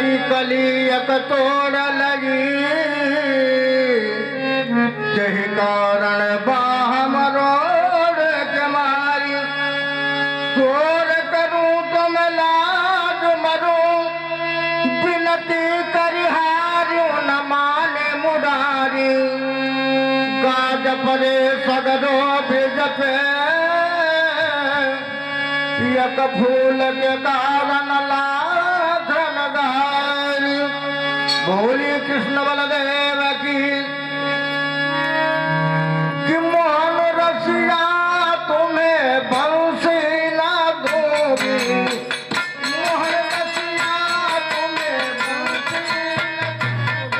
की कलियक तोड़ लगी यही कारण बाहम रोड के मारी शोर करूं तो मैं लाज मरूं विनती करिहारूं न माने मुरारी गाज परे सगरो भिज पे यक फूल के कारण लाखन गारी बोली कृष्ण बलदेव की कि मोहन रसिया तुम्हें बंसी ना दूंगी मोहन रसिया तुम्हें बंसी ना दूंगी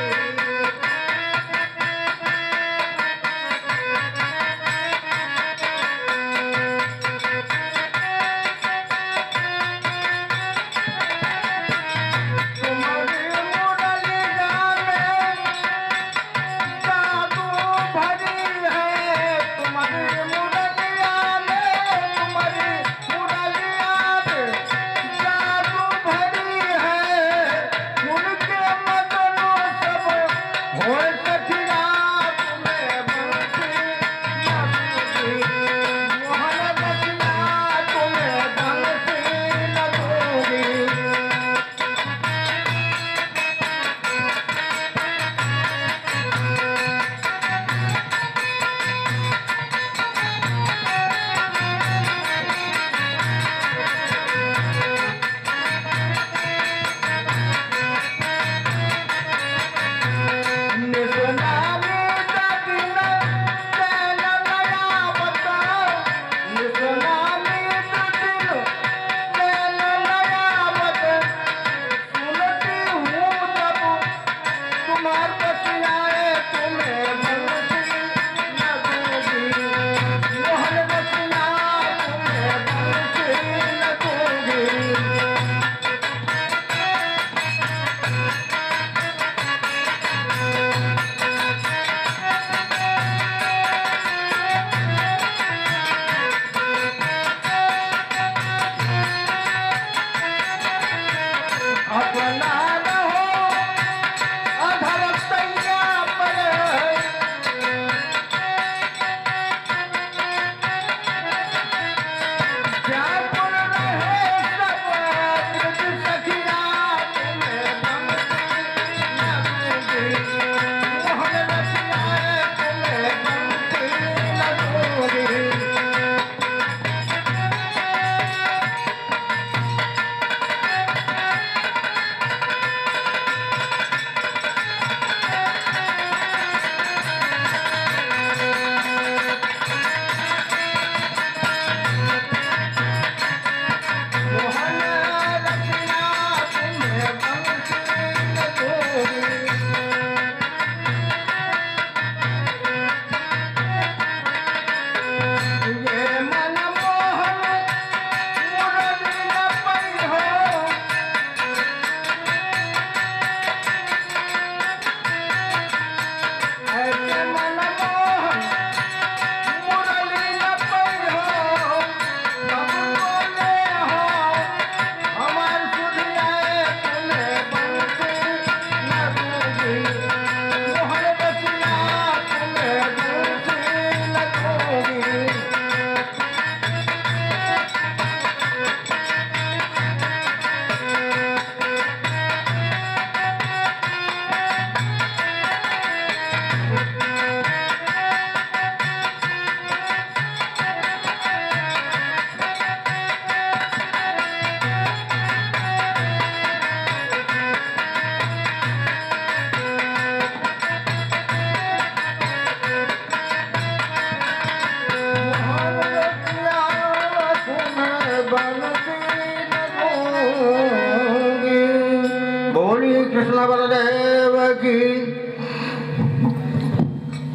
कृष्ण बलदेव की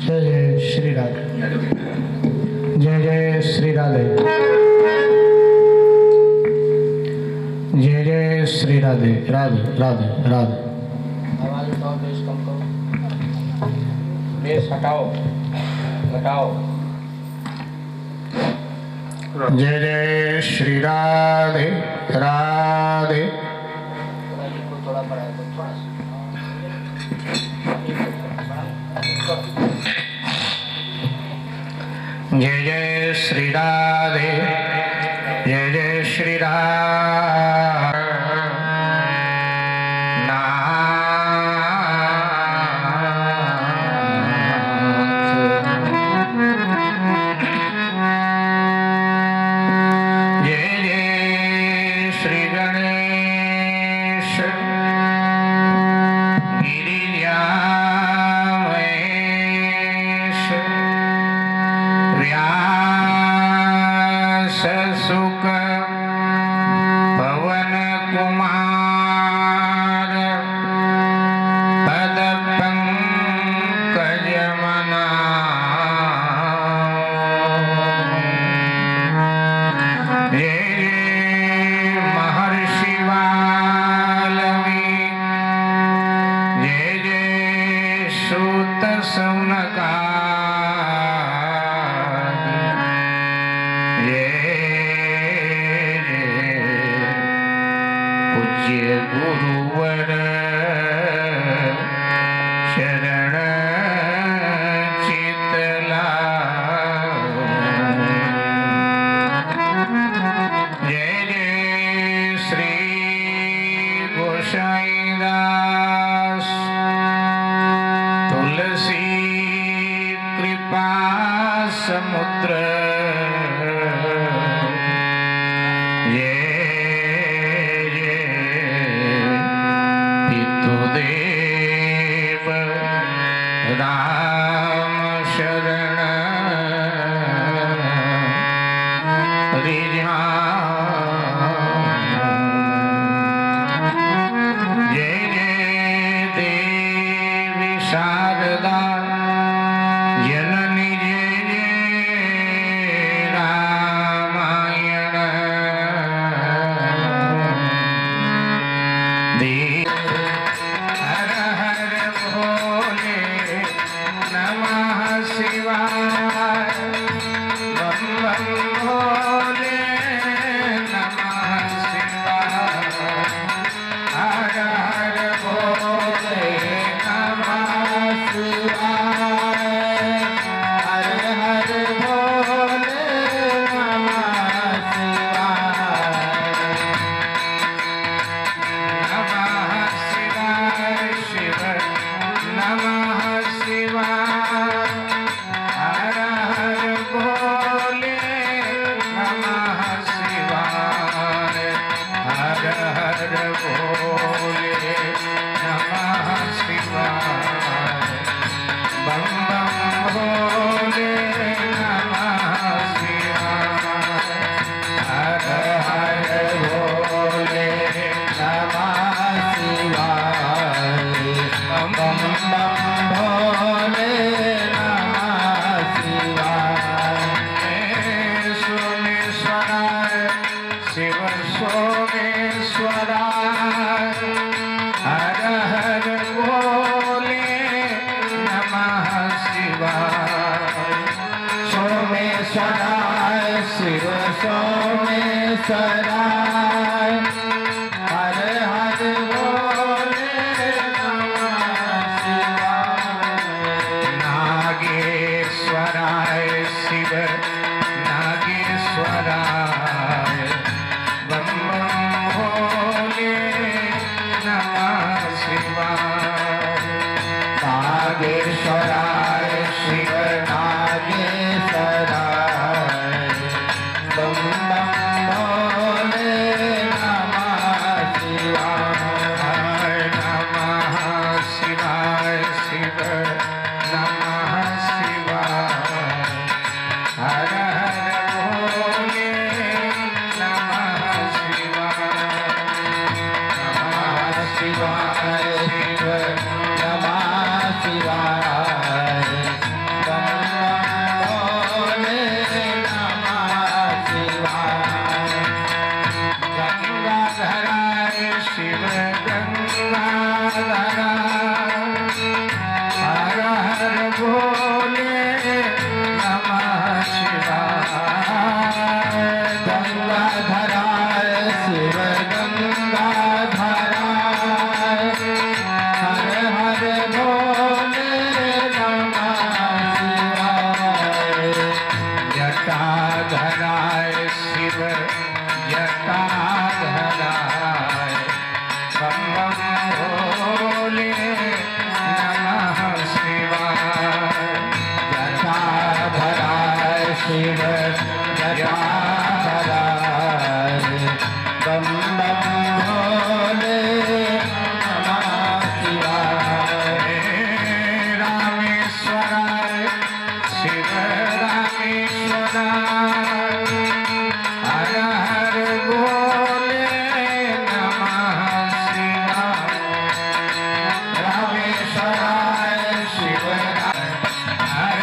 जय जय श्री राधे जय जय श्री राधे जय जय श्री राधे राधे राधे राधे बेस हटाओ हटाओ जय जय श्री राधे राधे थोड़ा पड़ा है जय जय श्री राधे, जय जय श्री राधे। गुरुवर शरण चितला। जय जय श्री गोसाईदास तुलसी कृपा समुद्र। राम शरण रिझा। जय जय देवी शारदा जननी जय जय रामायण। हर हर भोले नमः शिवाय। बम बम भोले नमः शिवाय। हर हर भोले नमः शिवाय। हर हर भोले नमः शिवाय। नमः शिवाय शिव नमः शिवाय। हर हर भोले नमः शिवाय। हर हर भोले नमः शिवाय। बम बम भोले नमः शिवाय। हर हर भोले नमः शिवाय। बम बम भोले नमः शिवाय। सोमेश्वराय शिव सोमेश्वराय। हर हर भोले नमः शिवाय। सोमेश्वराय शिव सोमेश्वराय। हर हर भोले नमः शिवाय। नागेश्वराय शिव नागेश्वराय। बम बम भोले नमः शिवाय। नागेश्वराय शिव नागेश्वराय। बम बम भोले नमः शिवाय। नमः शिवाय शिव नमः शिवाय। हर हर भोले नमः शिवाय। नमः शिवाय शिव नमः शिवाय। बम बम भोले नमः शिवाय। गंगाधराय शिव गंगाधराय। हर हर भोले नमः शिवाय। जटाधराय शिव जटाधराय बम बम भोले नमः शिवाय जटाधराय शिव जटाधराय बम बम भोले नमः शिवाय रामेश्वराय शिव रामेश्वराय हर हर बोले नमः शिवाय रामेश्वराय शिव हर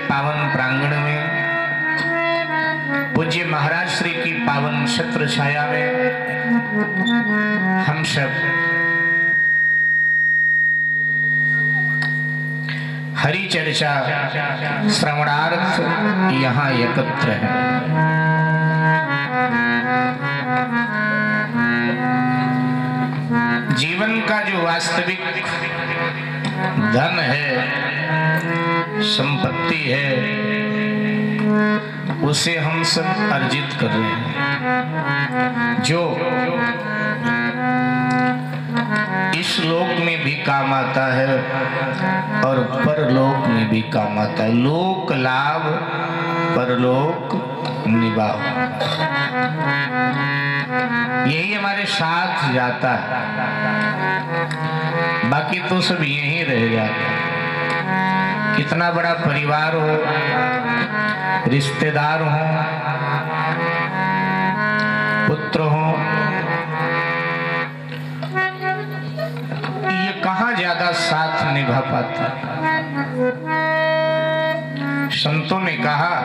पावन प्रांगण में पूज्य महाराज श्री की पावन छत्र छाया में हम सब हरि चर्चा श्रवणार्थ यहाँ एकत्र हैं। जीवन का जो वास्तविक धन है, संपत्ति है, उसे हम सब अर्जित कर रहे हैं। जो इस लोक में भी काम आता है और परलोक में भी काम आता है। लोक लाभ परलोक निभाव, यही हमारे साथ जाता है। बाकी तो सब यहीं रह जाता है। कितना बड़ा परिवार हो, रिश्तेदार हो, पुत्र हो, ये कहाँ ज्यादा साथ निभा पाता। संतों ने कहा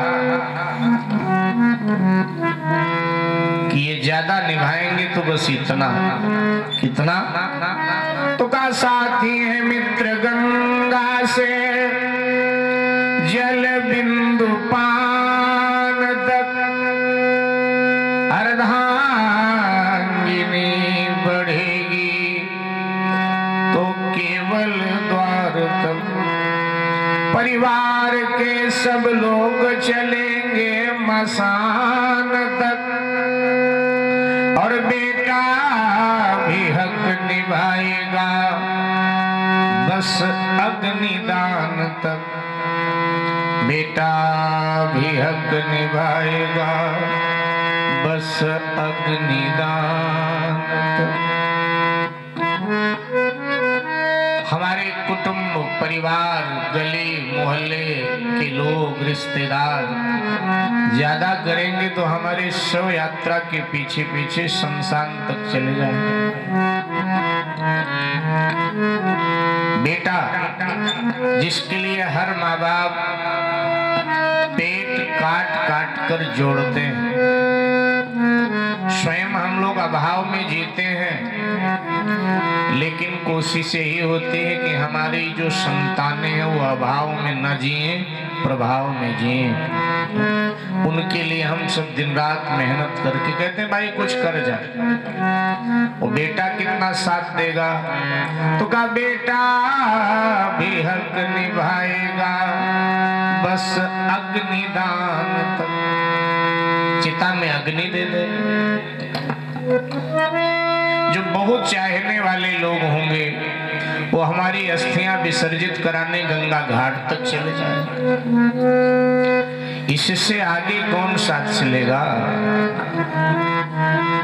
कि ये ज्यादा निभाएंगे तो बस इतना। कितना? तो का साथी है मित्र गंगा से जल बिंदु पान तक, अर्धांगिनी बढ़ेगी तो केवल महल द्वार तक। परिवार के सब लोग चलेंगे मसान तक, और बेटा भी हक निभाएगा बस अग्निदान तक। बेटा भी हक निभाएगा बस अग्निदान तक। हमारे कुटुंब परिवार गले मोहल्ले के लोग रिश्तेदार ज्यादा करेंगे तो हमारे शव यात्रा के पीछे पीछे शमशान तक चले जाएंगे। बेटा जिसके लिए हर माँ बाप पेट काट काट कर जोड़ते हैं, स्वयं हम लोग अभाव में जीते हैं, लेकिन कोशिश यही होती है कि हमारी जो संतानें हैं वो अभाव में न जिए, प्रभाव में जिए। उनके लिए हम सब दिन रात मेहनत करके कहते हैं भाई कुछ कर जाए। वो बेटा कितना साथ देगा, तो कहा बेटा भी हक निभाएगा बस अग्निदान तक। चिता में अग्नि दे दे। जो बहुत चाहने वाले लोग होंगे वो हमारी अस्थियां विसर्जित कराने गंगा घाट तक चले जाएं। इससे आगे कौन साथ चलेगा?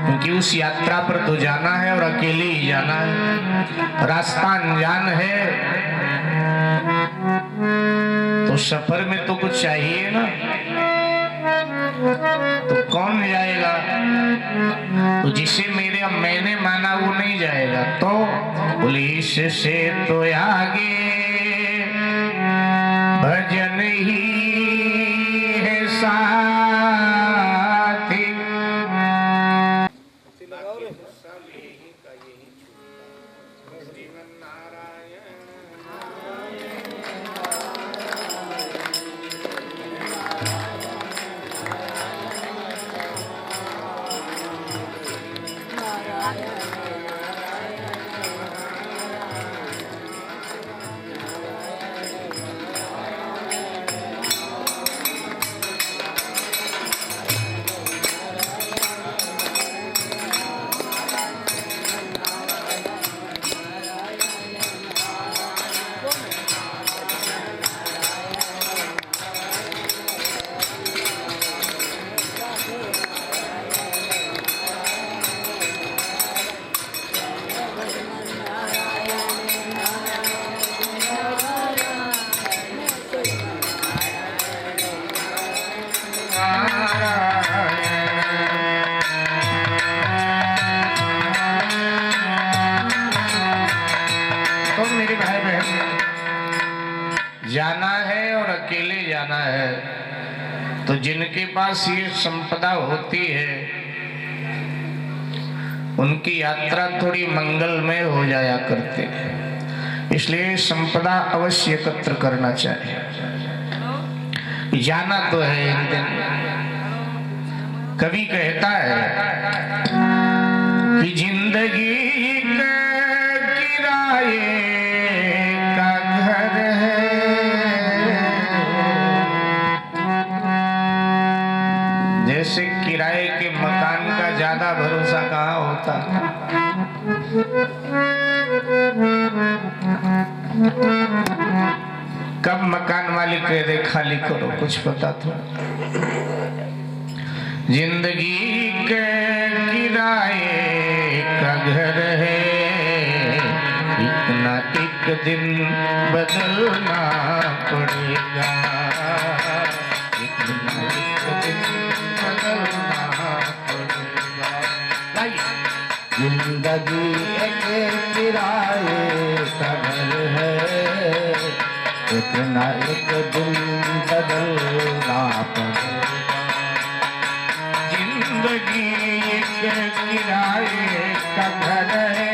क्योंकि उस यात्रा पर तो जाना है और अकेले ही जाना है। रास्ता अनजान है तो सफर में तो कुछ चाहिए ना, तो कौन जाएगा? तो जिसे मैंने माना वो नहीं जाएगा। तो पुलिस से तो आगे भजन ही है साथी। जाना है और अकेले जाना है, तो जिनके पास ये संपदा होती है उनकी यात्रा थोड़ी मंगलमय हो जाया करती है। इसलिए संपदा अवश्य एकत्र करना चाहिए। जाना तो है एक दिन। कवि कहता है कि जिंदगी का किराए का घर है, जैसे किराए के मकान का ज्यादा भरोसा कहाँ होता। कब मकान मालिक कह दे खाली करो, कुछ पता तो। जिंदगी के किराए का घर है, इतना एक दिन बदलना पड़ेगा, इतना एक दिन बदलना पड़ेगा। जिंदगी एक किराए का घर है, इतना एक दिन बदलना पड़ेगा। जिंदगी एक किराए का घर है,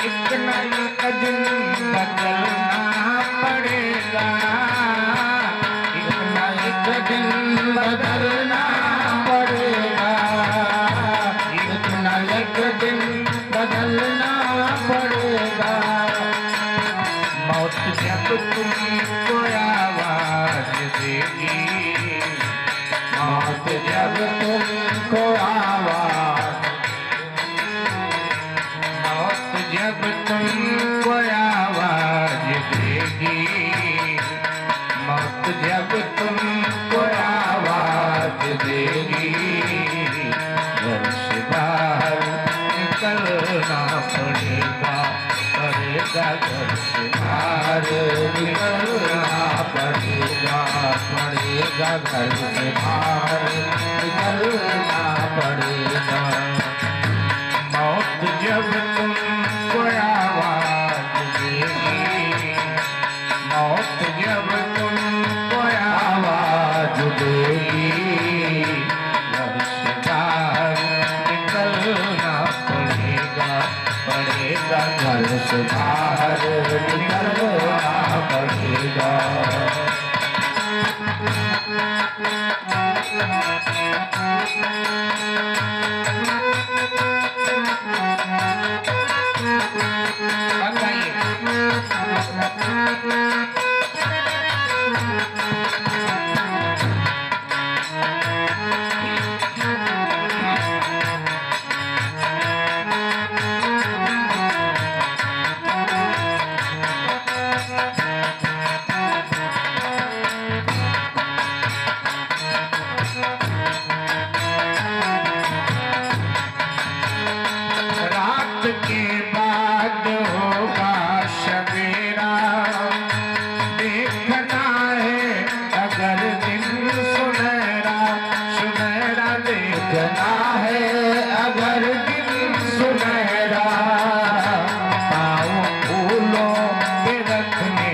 इतना एक दिन बदलना पड़ेगा, इतना एक दिन बदलना पड़ेगा, इतना एक दिन बदलना पड़ेगा। तुमको आवाज देगी, मौत जब तुमको आवाज, मौत जब तुमको आवाज देगी, मौत जब तुमको आवाज देगी, घर से बाहर निकलना पड़ेगा, पड़ेगा घर से बाहर निकलना पड़ेगा, पड़ेगा घर से बाहर निकलना पड़ेगा। मौत जब तुमको आवाज देगी, मौत जब तुमको आवाज देगी, घर से बाहर निकलना पड़ेगा, पड़ेगा घर से बाहर निकलना पड़ेगा। रात के बाद होगा सवेरा, देखना है अगर दिन सुनहरा, सुनहरा देखना है अगर दिन सुनहरा, पाँव फूलों पे रखने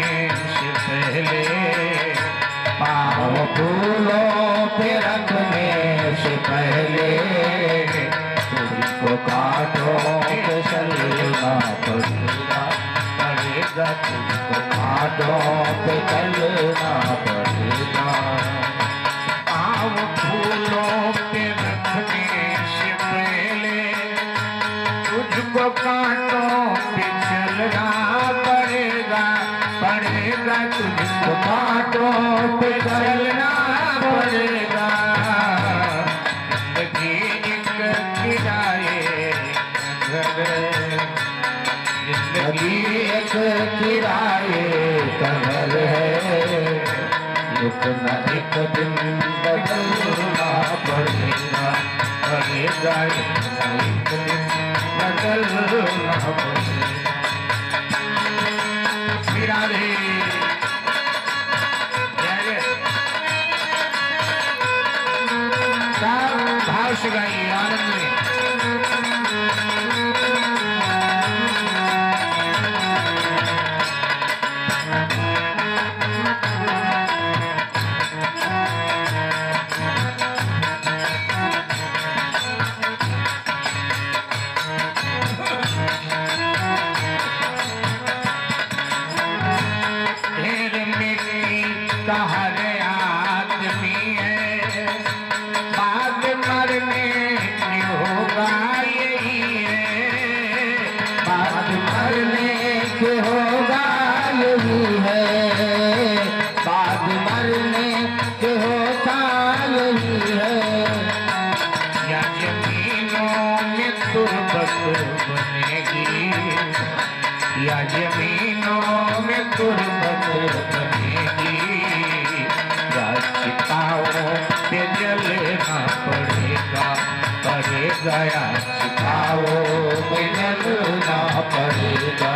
से पहले, पाँव फूलों पे रखने से पहले, तुझको कांटों पे चलना पड़ेगा, पड़ेगा तुझको कांटों पे चलना पड़ेगा। पाँव फूलों पे रखने से पहले, तुझको कांटों पे चलना पड़ेगा, पड़ेगा तुझको कांटों पे चलना पड़ेगा। जिंदगी एक किराए घर, जिंदगी एक किराए का घर है, एक न एक दिन बदलना पड़ेगा, पड़ेगा एक दिन बदलना पड़ेगा। श्री राधे जय जय। सब भाव से गाइए, आनंद में। ढेर मिट्टी का हर आदमी है, बाद मरने की होगा यही है, बाद मरने के होगा यही है, बाद मरने के होगा यही है। या जमीनों में तुरबत बनेगी, या जमीनों में तुरबत बनेगी, या चिताओं पे जलना पड़ेगा, पड़ेगा या चिताओं पे जलना पड़ेगा,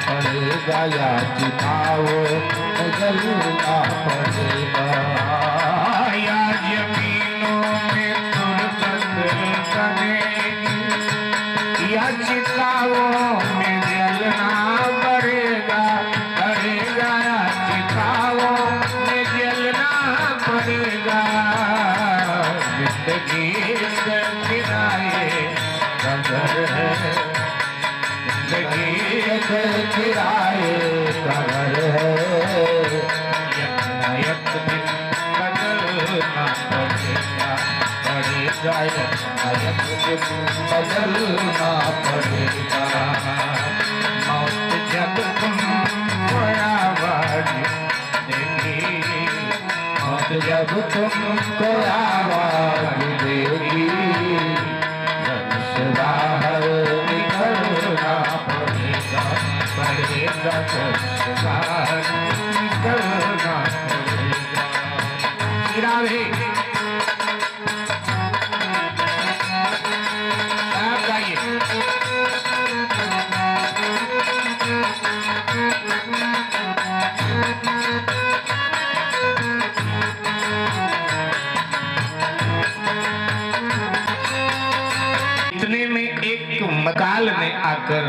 पड़ेगा या चिताओं पे जलना पड़ेगा। या जमीनों में तुरबत बनेगी, या चिताओं में जलना पड़ेगा, पड़ेगा या चिताओं में जलना पड़ेगा। जिंदगी एक किराए का घर है, जिंदगी एक किराए का घर है, एक दिन बदलना पड़ेगा, पड़ेगा एक दिन बदलना पड़ेगा। मौत जब तुमको आवाज जब तुमको आवाज देगी सदा हर निकलना पड़ेगा सदा हर निकलना पड़ेगा। हीरा भी आप गाइए। इतने में एक मकाल ने आकर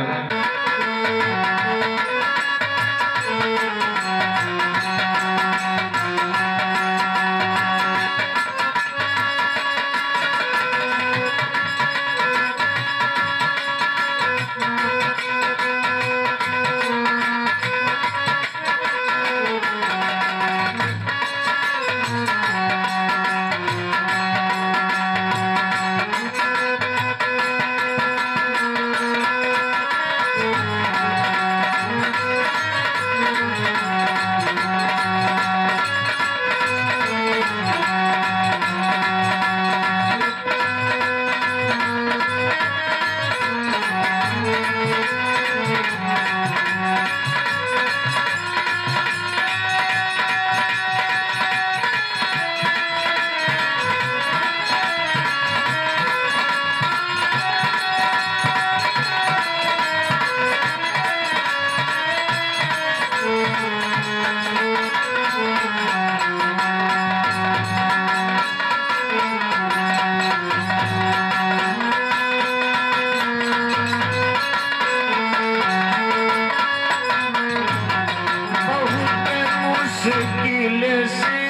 मुश्किल से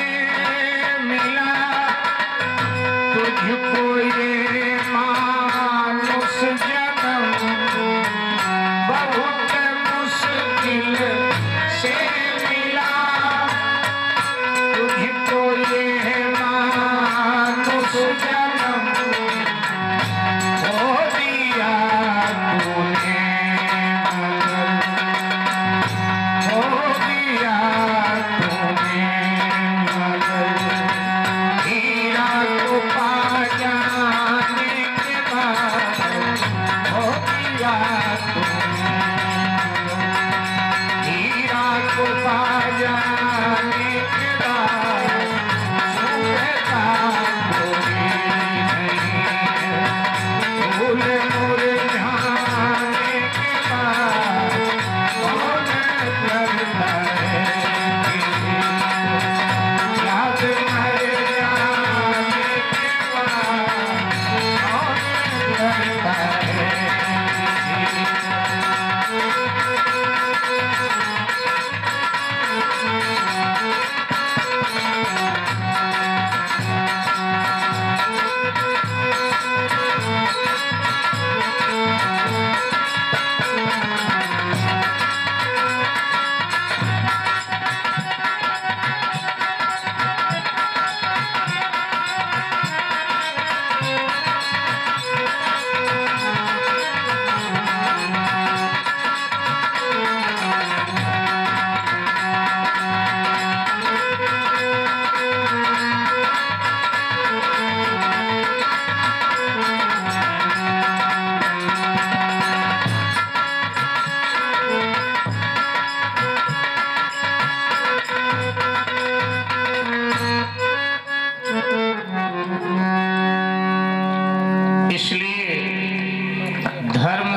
मिला तुझको ये मानुष जन्म, बहुत मुश्किल से मिला तुझको ये मानुष जन्म, हो दिया तूने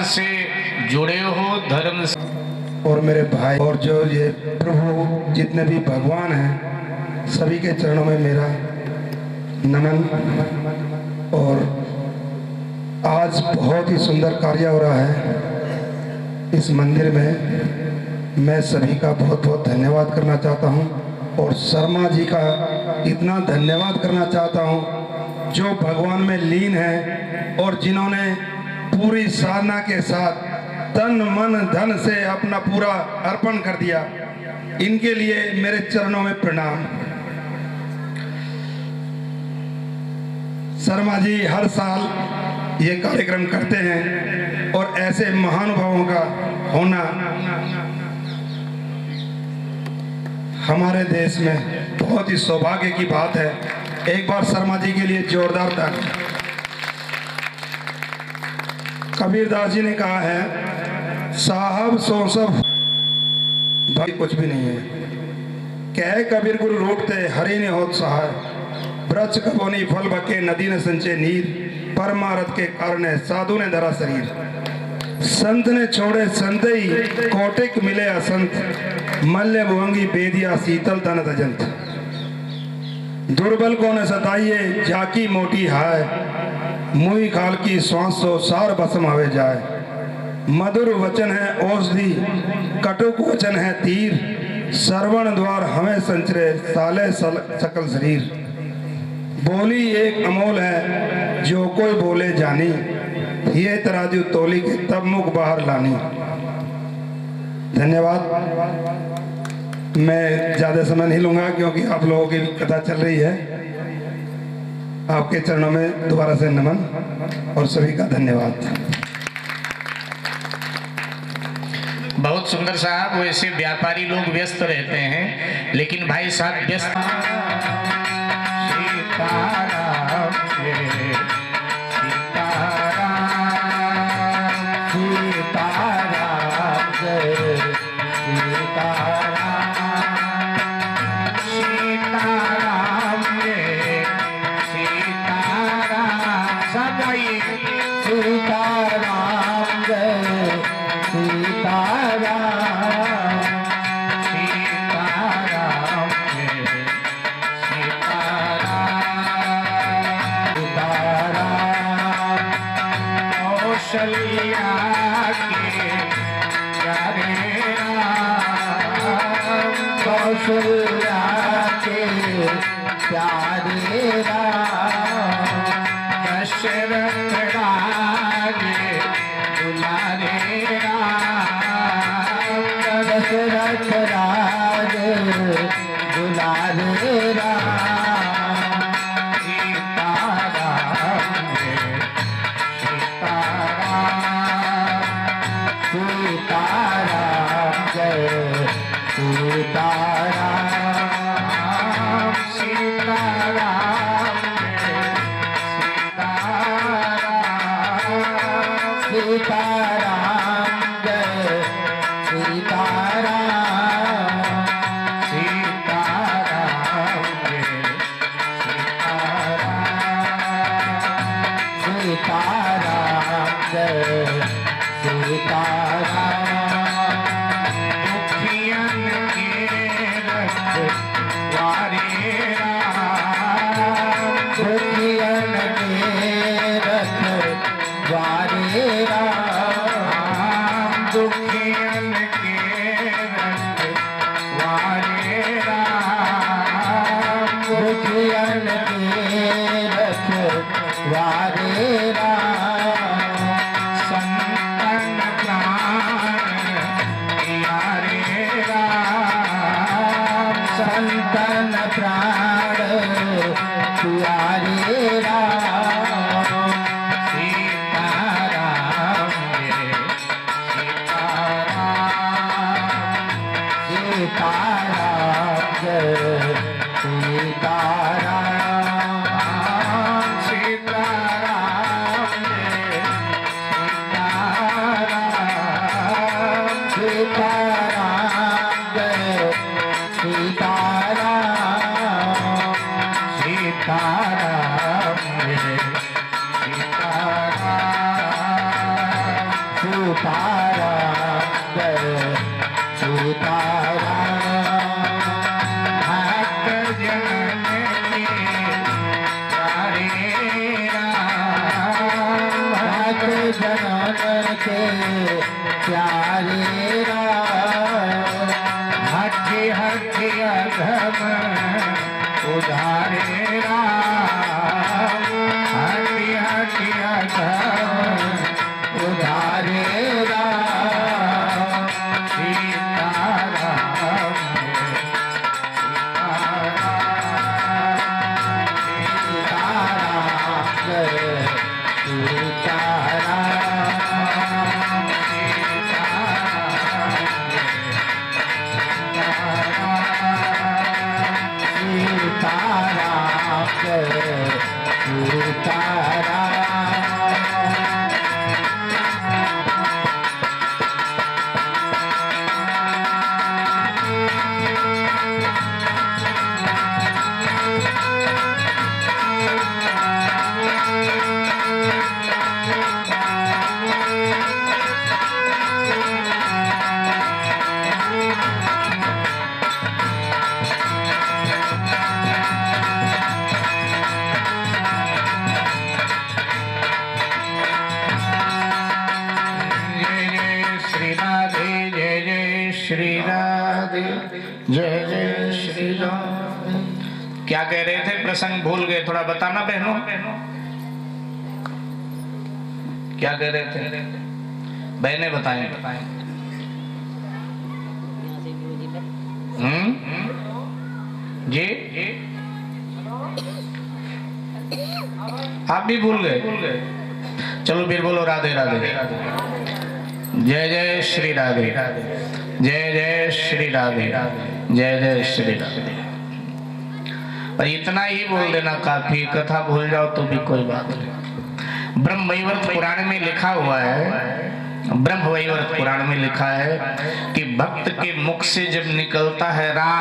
से जुड़े हो, धर्म से। और मेरे भाई और जो ये प्रभु जितने भी भगवान हैं सभी के चरणों में मेरा नमन। और आज बहुत ही सुंदर कार्य हो रहा है इस मंदिर में। मैं सभी का बहुत बहुत धन्यवाद करना चाहता हूँ और शर्मा जी का इतना धन्यवाद करना चाहता हूँ जो भगवान में लीन है और जिन्होंने पूरी साधना के साथ तन मन धन से अपना पूरा अर्पण कर दिया। इनके लिए मेरे चरणों में प्रणाम। शर्मा जी हर साल ये कार्यक्रम करते हैं और ऐसे महानुभावों का होना हमारे देश में बहुत ही सौभाग्य की बात है। एक बार शर्मा जी के लिए जोरदार ताली। कबीरदास जी ने कहा है, साहब सो सब भाई कुछ भी नहीं है। कह कबीर गुरु रूठते हरि ने होत सहाय, वृक्ष कबोनी फल बके नदी ने संचे नीर, परमारथ के कारण साधु ने धरा शरीर। संत ने छोड़े संतई कोटिक मिले असंत, मल्य भुवंगी बेदिया शीतल तन तजंत। दुर्बल को न सताइए जाकी मोटी हाय, मुई खाल की श्वास सो सार भस्म आवे जाए। मधुर वचन है औषधि कटुक वचन है तीर, श्रवण द्वार हमें संचरे साले सकल शरीर। बोली एक अमोल है जो कोई बोले जानी, ये तराजू तोली के तब मुख बाहर लानी। धन्यवाद। मैं ज्यादा समय नहीं लूंगा क्योंकि आप लोगों की कथा चल रही है। आपके चरणों में दोबारा से नमन और सभी का धन्यवाद। बहुत सुंदर साहब। वैसे व्यापारी लोग व्यस्त रहते हैं, लेकिन भाई साहब व्यस्त। सीताराम सीताराम सीताराम जय सीताराम सीताराम जय सीताराम। सब गाइए सीताराम जय सीताराम सीताराम जय सीताराम सीताराम। कौशल्या के प्यारे राम, कौशल्या के प्यारे राम। दशरथ राजे दुलारे राम, दशरथ राज दुलारे राम। सीताराम जय सीताराम सीताराम जय सीताराम सीताराम जय सीताराम सीताराम जय सीताराम सीताराम जय सीताराम सीताराम जय सीताराम। दुखियन के रखवारे राम, दुखियन के रखवारे राम, दुखियन के रखवारे राम, दुखियन के रखवारे राम। संतन प्राण प्यारे राम, संतन प्राण प्यारे राम। सीताराम जय सीताराम सीताराम जय सीताराम सीताराम जय सीताराम सीताराम जय सीताराम सीताराम जय सीताराम सीताराम जय सीताराम। भक्त जन के प्यारे राम, भक्त जन के प्यारे राम। हठि हठि अधम उधारे राम, हठि हठि अधम उधारे राम। सीताराम सीताराम जय सीताराम सीताराम उतारा। जय जय श्री राम। क्या कह रहे थे? प्रसंग भूल गए, थोड़ा बताना बहनों। क्या कह रहे थे? बहने बताएं। जी आप भी भूल गए? चलो फिर बोलो राधे राधे। जय जय श्री राधे, जय जय श्री राधे, जय जय श्री राधे। और इतना ही बोल देना काफी, कथा भूल जाओ तो भी कोई बात नहीं। ब्रह्म वैवर्त पुराण में लिखा हुआ है, ब्रह्म वैवर्त पुराण में लिखा है कि भक्त के मुख से जब निकलता है रा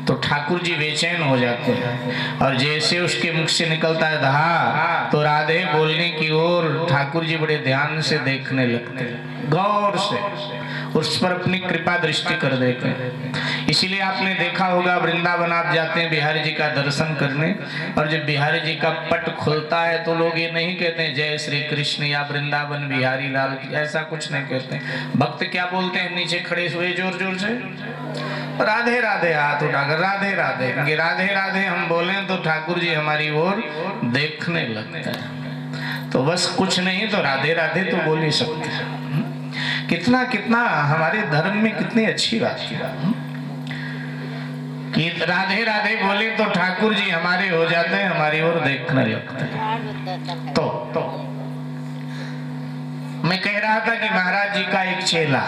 तो ठाकुर जी बेचैन हो जाते हैं, और जैसे उसके मुख से निकलता है धा तो राधे बोलने की ओर ठाकुर जी बड़े ध्यान से देखने लगते हैं, गौर से उस पर अपनी कृपा दृष्टि कर देते हैं। इसीलिए आपने देखा होगा वृंदावन आप जाते हैं बिहारी जी का दर्शन करने, और जब बिहारी जी का पट खुलता है तो लोग ये नहीं कहते हैं जय श्री कृष्ण या वृंदावन बिहारी लाल की, ऐसा कुछ नहीं कहते। भक्त क्या बोलते हैं? नीचे खड़े हुए जोर जोर से राधे राधे हाथ उठाकर राधे राधे, राधे राधे हम बोले तो ठाकुर जी हमारी ओर देखने लगते हैं। तो बस कुछ नहीं तो राधे राधे तो बोल ही सकते हैं। कितना कितना हमारे धर्म में कितनी अच्छी बात कि राधे राधे बोले तो ठाकुर जी हमारे हो जाते हैं, हमारी ओर देखने लगते हैं। तो मैं कह रहा था कि महाराज जी का एक चेला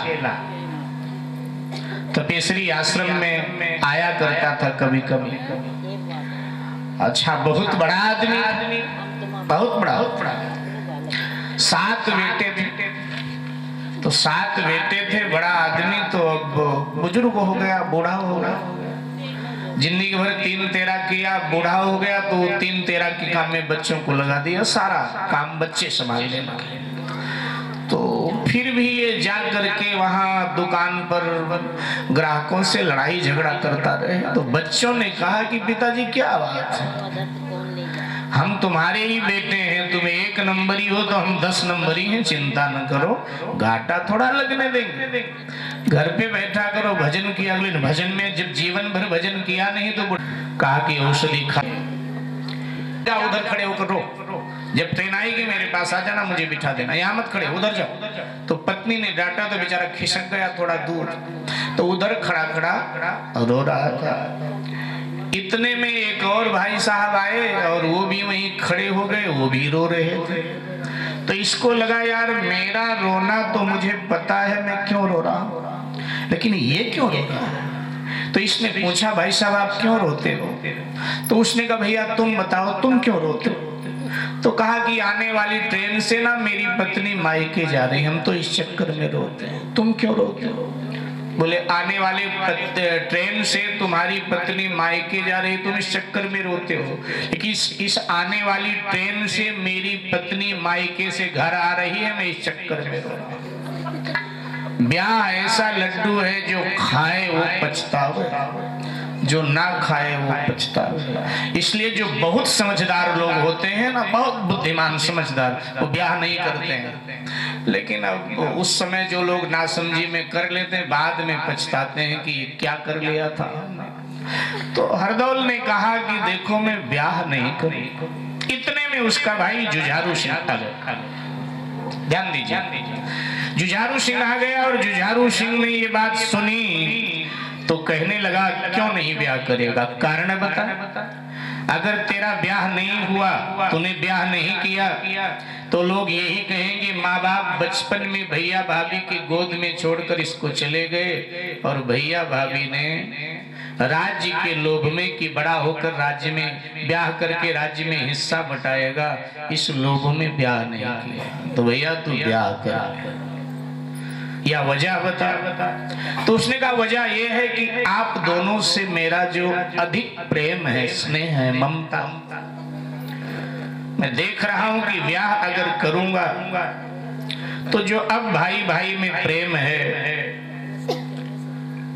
तपेश्वरी आश्रम में आया करता था कभी कभी। अच्छा, बहुत बड़ा आदमी, बहुत बड़ा। 7 बेटे थे, तो 7 बेटे थे, बड़ा आदमी। तो अब बुजुर्ग हो गया, बूढ़ा हो गया, जिंदगी भर 3 तेरा किया, बूढ़ा हो गया तो 3 तेरा के काम में बच्चों को लगा दिया, सारा काम बच्चे संभालने लगे। तो फिर भी ये जा करके वहां दुकान पर ग्राहकों से लड़ाई झगड़ा करता रहे। तो बच्चों ने कहा कि पिताजी क्या बात है, हम तुम्हारे ही बेटे हैं, तुम 1 नंबरी हो तो हम 10 नंबरी हैं, चिंता न करो, घाटा थोड़ा लगने देंगे, घर पे बैठा करो, भजन किया। अगले भजन में जब जीवन भर भजन किया नहीं तो कहा कि औषधि खा, उधर खड़े होकर रो, जब ट्रेन आएगी मेरे पास आ जाना, मुझे बिठा देना, यहाँ मत खड़े, उधर जाओ। तो पत्नी ने डांटा तो बेचारा खिसक गया थोड़ा दूर, तो उधर खड़ा खड़ा रो रहा था। इतने में एक और भाई साहब आए और वो भी वहीं खड़े हो गए, वो भी रो रहे थे। तो इसको लगा यार मेरा रोना तो मुझे पता है मैं क्यों रो रहा हूं, लेकिन ये क्यों रो रहा है। तो इसने पूछा भाई साहब आप क्यों रोते हो? तो उसने कहा भैया तुम बताओ तुम क्यों रोते हो? तो कहा कि आने वाली ट्रेन से ना मेरी पत्नी मायके जा रही, हम तो इस चक्कर में रोते हैं। तुम क्यों रोते हो? बोले आने वाले ट्रेन से तुम्हारी पत्नी मायके जा रही, तुम इस चक्कर में रोते हो, लेकिन इस आने वाली ट्रेन से मेरी पत्नी मायके से घर आ रही है, मैं इस चक्कर में रो रहा हूं। ब्याह ऐसा लड्डू है जो खाए वो पछतावे, जो ना खाए वो पछतावे। इसलिए जो बहुत समझदार लोग होते हैं ना, बहुत बुद्धिमान समझदार, वो ब्याह नहीं करते हैं। लेकिन अब उस समय जो लोग नासमझी में कर लेते हैं, बाद में पछताते हैं कि क्या कर लिया था। तो हरदौल ने कहा कि देखो मैं ब्याह नहीं करूं। इतने में उसका भाई जुझारू सिंह आ गया। ध्यान दीजिए, जुझारू सिंह आ गया और जुझारू सिंह ने ये बात सुनी तो कहने लगा क्यों नहीं ब्याह करेगा, कारण बता। अगर तेरा ब्याह नहीं हुआ, तूने ब्याह नहीं किया, तो लोग यही कहेंगे माँ बाप बचपन में भैया भाभी की गोद में छोड़कर इसको चले गए और भैया भाभी ने राज्य के लोभ में कि बड़ा होकर राज्य में ब्याह करके राज्य में हिस्सा बटाएगा, इस लोभ में ब्याह नहीं किया। तो भैया तू ब्याह कर, या वजह बता। तो उसने कहा वजह यह है कि आप दोनों से मेरा जो अधिक प्रेम है, स्नेह है, ममता, मैं देख रहा हूं कि ब्याह अगर करूंगा तो जो अब भाई भाई में प्रेम है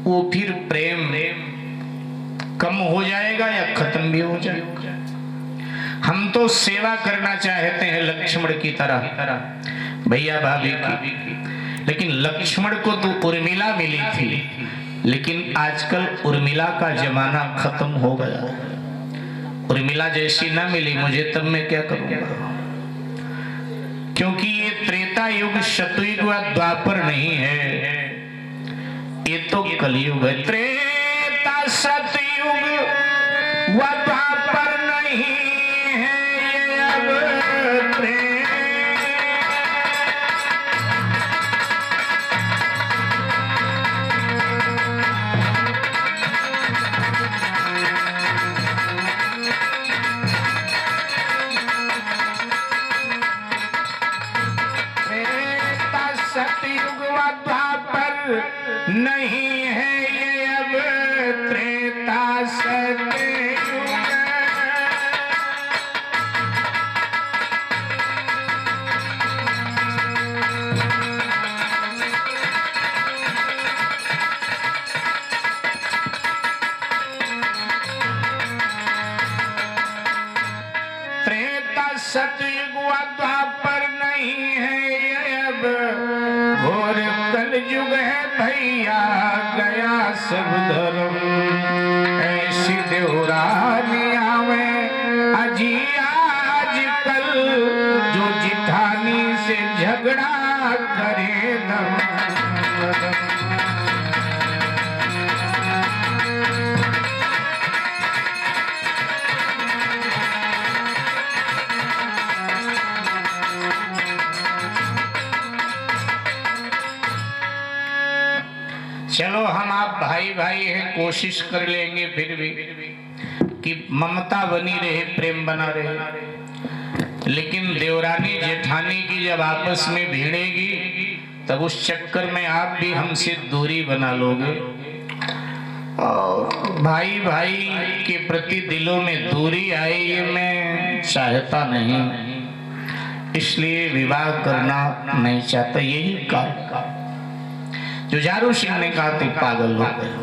वो फिर प्रेम कम हो जाएगा या खत्म भी हो जाएगा। हम तो सेवा करना चाहते हैं लक्ष्मण की तरह भैया भाभी की, लेकिन लक्ष्मण को तो उर्मिला मिली थी, लेकिन आजकल उर्मिला का जमाना खत्म हो गया। उर्मिला जैसी ना मिली मुझे, तब मैं क्या करूंगा? क्योंकि ये त्रेता युग, शतयुग व द्वापर नहीं है, ये तो कलयुग है। त्रेता सतयुग व द्वापर नहीं है, ये अब सतयुग व द्वापर नहीं है, ये अब त्रेता सतयुग। त्रेता सतयुग व द्वापर नहीं है, ये अब घोर कलयुग है भैया, गया सब धर्म। ऐसी देवरानिया में अजी आजकल, जो जिठानी से झगड़ा करे दम। चलो हम आप भाई भाई हैं, कोशिश कर लेंगे फिर भी कि ममता बनी रहे, प्रेम बना रहे। लेकिन देवरानी जेठानी की जब आपस में भिड़ेगी तब उस चक्कर में आप भी हमसे दूरी बना लोगे, और भाई भाई के प्रति दिलों में दूरी आए ये मैं चाहता नहीं, इसलिए विवाह करना नहीं चाहता। यही कारण जुझारू सिंह ने कहा तू पागल हो गए।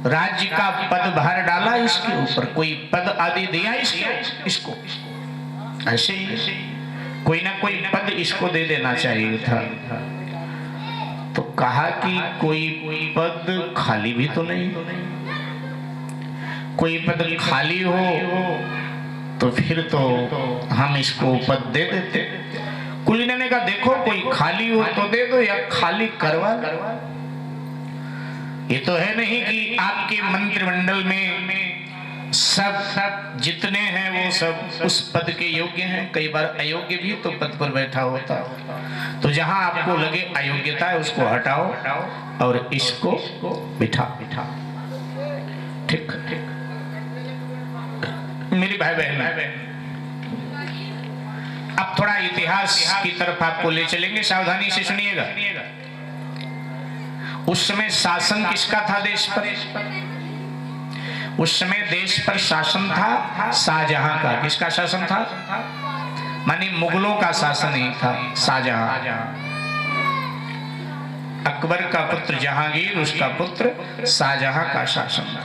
राज्य का पद भार डाला इसके ऊपर, कोई पद आदि दिया इसको ऐसे ही कोई ना कोई पद इसको दे देना चाहिए था। तो कहा कि कोई पद खाली भी तो नहीं, कोई पद खाली हो तो फिर तो हम इसको पद दे देते। कुलीन ने कहा देखो कोई खाली हो तो दे दो या खाली करवा। ये तो है नहीं कि आपके मंत्रिमंडल में सब जितने हैं वो सब उस पद के योग्य हैं, कई बार अयोग्य भी तो पद पर बैठा होता। तो जहां आपको लगे अयोग्यता है उसको हटाओ और इसको बिठा। ठीक मेरी भाई बहन, अब थोड़ा इतिहास की तरफ आपको ले चलेंगे, सावधानी से सुनिएगा। उस समय शासन किसका था देश पर? उस समय देश पर शासन था शाहजहां का। किसका शासन था? मानी मुगलों का शासन ही था, शाहजहां। अकबर का पुत्र जहांगीर, उसका पुत्र शाहजहां का शासन था।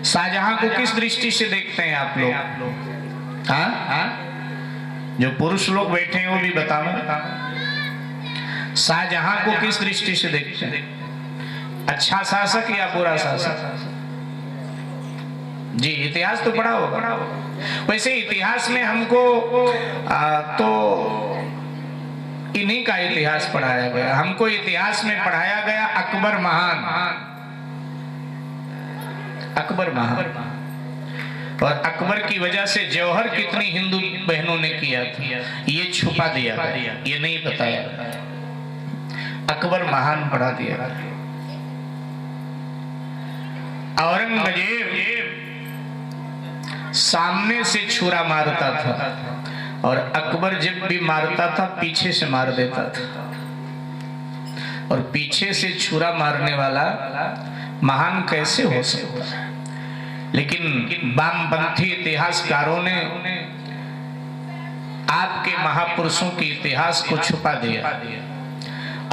शाहजहां को किस दृष्टि से देखते हैं आप लोग? हाँ, जो पुरुष लोग बैठे हैं वो भी बताओ, शाहजहां को किस दृष्टि से देखते हैं? अच्छा शासक या बुरा शासक? जी इतिहास तो पढ़ा होगा। वैसे इतिहास में हमको तो इन्हीं का इतिहास पढ़ाया गया। हमको इतिहास में पढ़ाया गया अकबर महान, अकबर महान। और अकबर की वजह से जौहर कितनी हिंदू बहनों ने किया था ये छुपा दिया, ये नहीं बताया। अकबर महान बढ़ा दिया। औरंगजेब सामने से छुरा मारता था और अकबर जब भी मारता था पीछे से मार देता था। और पीछे से छुरा मारने वाला महान कैसे हो सकता है? लेकिन वामपंथी इतिहासकारों ने आपके महापुरुषों के इतिहास को छुपा दिया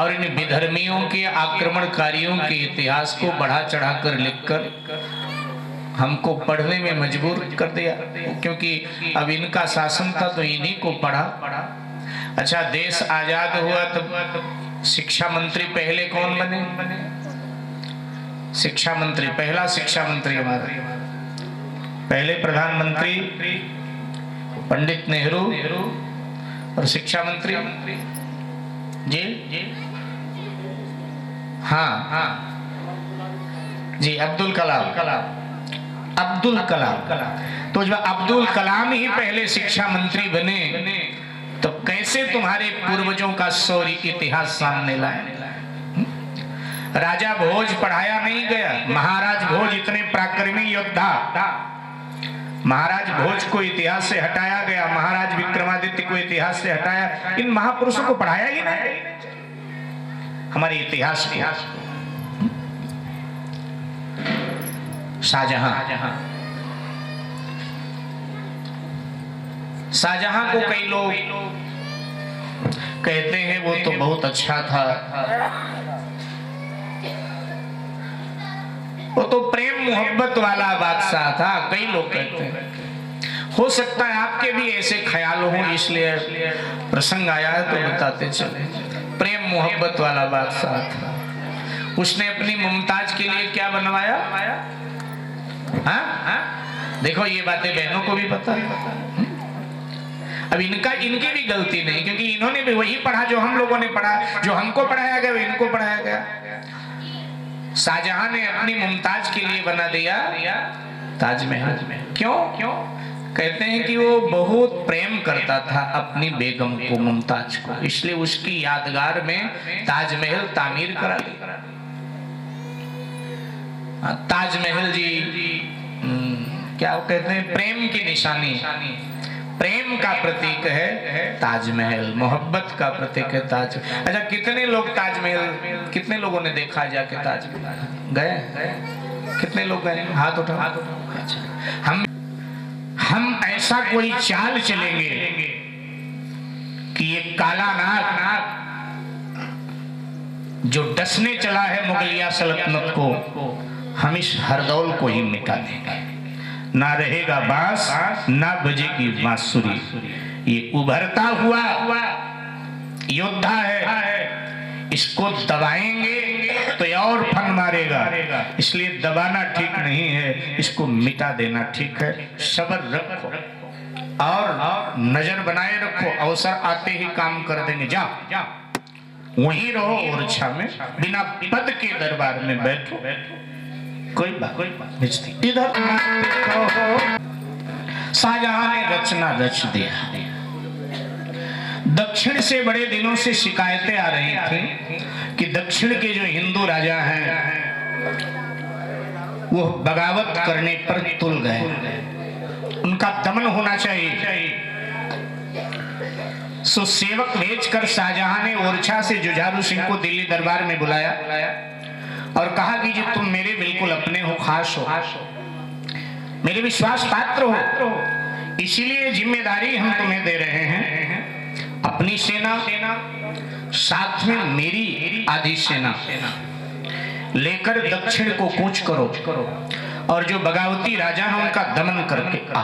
और इन विधर्मियों के आक्रमणकारियों के इतिहास को बढ़ा चढ़ाकर लिखकर हमको पढ़ने में मजबूर कर दिया, क्योंकि अब इनका शासन था तो इन्हीं को पढ़ा। अच्छा, देश आजाद हुआ तब शिक्षा मंत्री पहले कौन बने? शिक्षा मंत्री, पहला शिक्षा मंत्री हमारा, पहले प्रधानमंत्री पंडित नेहरू और शिक्षा मंत्री जी हाँ जी अब्दुल कलाम। अब्दुल कलाम। तो जब अब्दुल कलाम ही पहले शिक्षा मंत्री बने तो कैसे तुम्हारे पूर्वजों का शौर्य इतिहास सामने लाए? राजा भोज पढ़ाया नहीं गया। महाराज भोज इतने पराक्रमी योद्धा, महाराज भोज को इतिहास से हटाया गया, महाराज विक्रमादित्य को इतिहास से हटाया, इन महापुरुषों को पढ़ाया ही नहीं हमारे इतिहास को। शाहजहां को कई लोग कहते हैं वो तो बहुत अच्छा था, वो तो प्रेम मोहब्बत वाला बादशाह था, कई लोग कहते हैं। हो सकता है आपके भी ऐसे ख्याल हो, इसलिए प्रसंग आया है तो बताते चले। प्रेम मोहब्बत वाला बादशाह था। उसने अपनी मुमताज के लिए क्या बनवाया? हाँ? देखो ये बातें बहनों को भी पता है। अब इनकी भी गलती नहीं, क्योंकि इन्होंने भी वही पढ़ा जो हम लोगों ने पढ़ा, जो हमको पढ़ाया गया वो इनको पढ़ाया गया। शाहजहां ने अपनी मुमताज के लिए बना दिया ताजमहल। क्यों? कहते हैं कि वो बहुत प्रेम करता था अपनी बेगम को, मुमताज को, इसलिए उसकी यादगार में ताजमहल तामीर करा दिया। ताजमहल जी क्या कहते हैं? प्रेम की निशानी, प्रेम का प्रतीक है ताजमहल, मोहब्बत का प्रतीक है ताजमहल। अच्छा, कितने लोग ताजमहल, कितने लोगों ने देखा जाके ताजमहल गए? कितने लोग गए? हाथ उठाओ। अच्छा, हम ऐसा कोई चाल चलेंगे कि ये काला नाग जो डसने चला है मुगलिया सल्तनत को, हम इस हरदौल को ही मिटा देंगे। ना रहेगा बांस, ना बजेगी बांसुरी। ये उभरता हुआ योद्धा है, इसको दबाएंगे तो और फन मारेगा, इसलिए दबाना ठीक नहीं है, इसको मिटा देना ठीक है। सब्र रखो और नजर बनाए रखो, अवसर आते ही काम कर देंगे। जा वहीं रहो ओरछा में, बिना पद के दरबार में बैठो, कोई बात नहीं। इधर शाहजहां ने रचना रच दिया। दक्षिण से बड़े दिनों से शिकायतें आ रही थी कि दक्षिण के जो हिंदू राजा हैं वो बगावत करने पर तुल गए, उनका दमन होना चाहिए। सो सेवक भेजकर शाहजहां ने ओरछा से जुझारू सिंह को दिल्ली दरबार में बुलाया और कहा कि जी तुम मेरे बिल्कुल अपने हो, खास हो, मेरे विश्वास पात्र हो, इसीलिए जिम्मेदारी हम तुम्हें दे रहे हैं। अपनी सेना साथ में मेरी आधी सेना लेकर दक्षिण को कूच करो और जो बगावती राजा हैं उनका दमन करके आ।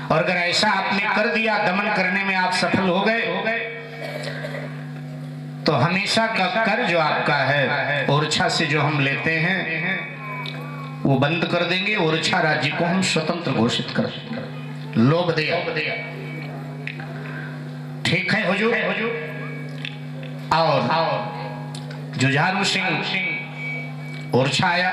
और अगर ऐसा आपने कर दिया, दमन करने में आप सफल हो गए, तो हमेशा का कर जो आपका है ओरछा से जो हम लेते हैं वो बंद कर देंगे, ओरछा राज्य को हम स्वतंत्र घोषित कर देंगे। लोभ दिया, ठीक है हुजूर। और जुझारू सिंह ओरछा आया,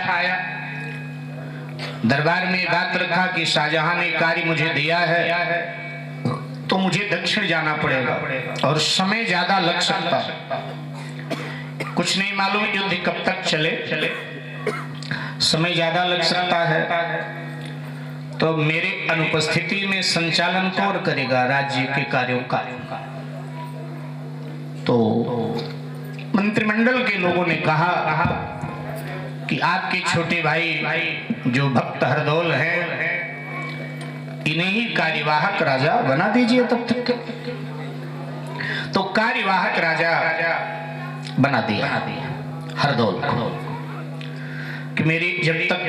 दरबार में बात रखा कि शाहजहां ने कार्य मुझे दिया है, तो मुझे दक्षिण जाना पड़ेगा और समय ज्यादा लग सकता है। कुछ नहीं मालूम युद्ध कब तक चले, समय ज्यादा लग सकता है। तो मेरे अनुपस्थिति में संचालन कौन करेगा राज्य के कार्यों का? तो मंत्रिमंडल के लोगों ने कहा कि आपके छोटे भाई जो भक्त हरदौल हैं, इन्हें ही कार्यवाहक राजा बना दीजिए तब तक। तो कार्यवाहक राजा बना दिया हरदौल को कि मेरी जब तक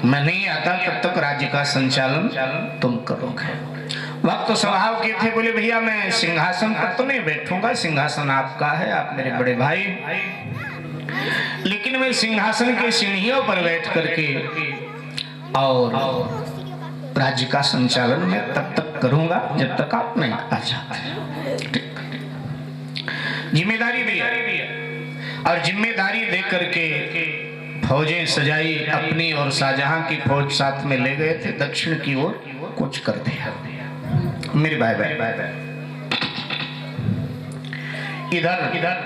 मैं नहीं आता तब तक राज्य का संचालन तुम करोगे। वक्त तो स्वभाव के थे, बोले भैया मैं सिंहासन पर तो नहीं बैठूंगा, सिंहासन आपका है, आप मेरे बड़े भाई, लेकिन मैं सिंहासन के सीढ़ियों पर बैठ करके और राज्य का संचालन मैं तब तक करूंगा जब तक आप नहीं आ जाते। जिम्मेदारी दी और जिम्मेदारी दे करके फौजें सजाई अपनी और शाहजहां की फौज साथ में ले गए थे, दक्षिण की ओर कुछ कर दिया। मेरे भाई इधर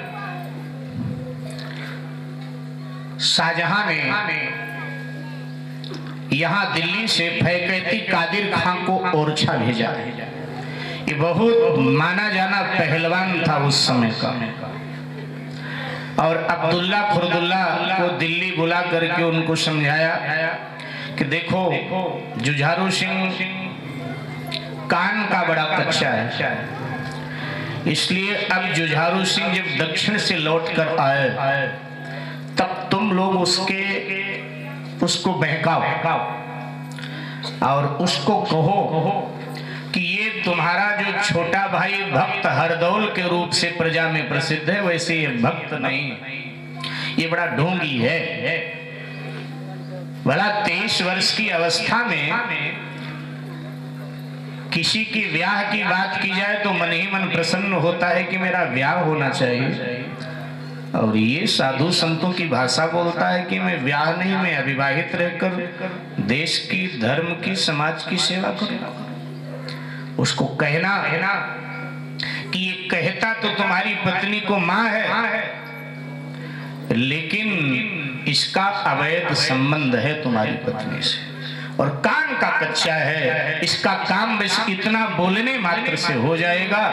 शाहजहां ने यहां दिल्ली से फैकैती कादिर खां को ओरछा भेजा। ये बहुत माना जाना पहलवान था उस समय का, और अब्दुल्ला खुरदुल्ला को दिल्ली बुला करके उनको समझाया कि देखो जुझारू सिंह कान का बड़ा कच्चा है, इसलिए अब जुझारू सिंह जब दक्षिण से लौट कर आए तब तुम लोग उसको बहकाओ और उसको कहो कि ये तुम्हारा जो छोटा भाई भक्त हरदौल के रूप से प्रजा में प्रसिद्ध है, वैसे ये भक्त नहीं, ये बड़ा ढोंगी है। भला 23 वर्ष की अवस्था में किसी की ब्याह की बात की जाए तो मन ही मन प्रसन्न होता है कि मेरा ब्याह होना चाहिए, और ये साधु संतों की भाषा बोलता है कि मैं ब्याह नहीं, मैं अविवाहित रहकर देश की, धर्म की, समाज की सेवा करूंगा। उसको कहना कि ये कहता तो तुम्हारी पत्नी को मां है, लेकिन इसका अवैध संबंध है तुम्हारी पत्नी से, और कान का कच्चा है, इसका काम बस इतना बोलने मात्र से हो जाएगा,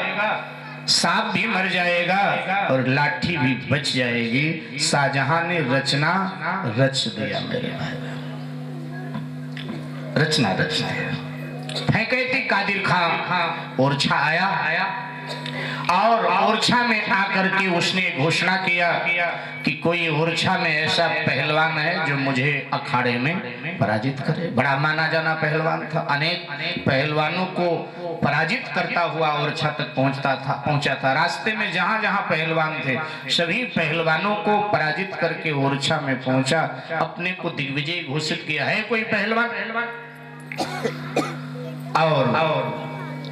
सांप भी मर जाएगा और लाठी भी बच जाएगी। शाहजहां ने रचना रच दिया मेरे भाई, रचना रच दिया। फैकैती कादिर खां ओरछा आया और ओरछा में आकर के उसने घोषणा किया कि कोई ओरछा में ऐसा पहलवान है जो मुझे अखाड़े में पराजित करे। बड़ा माना जाना पहलवान था, अनेक पहलवानों को पराजित करता हुआ ओरछा तक पहुंचा था। रास्ते में जहां जहां पहलवान थे सभी पहलवानों को पराजित करके ओरछा में पहुंचा, अपने को दिग्विजय घोषित किया। है कोई पहलवान? और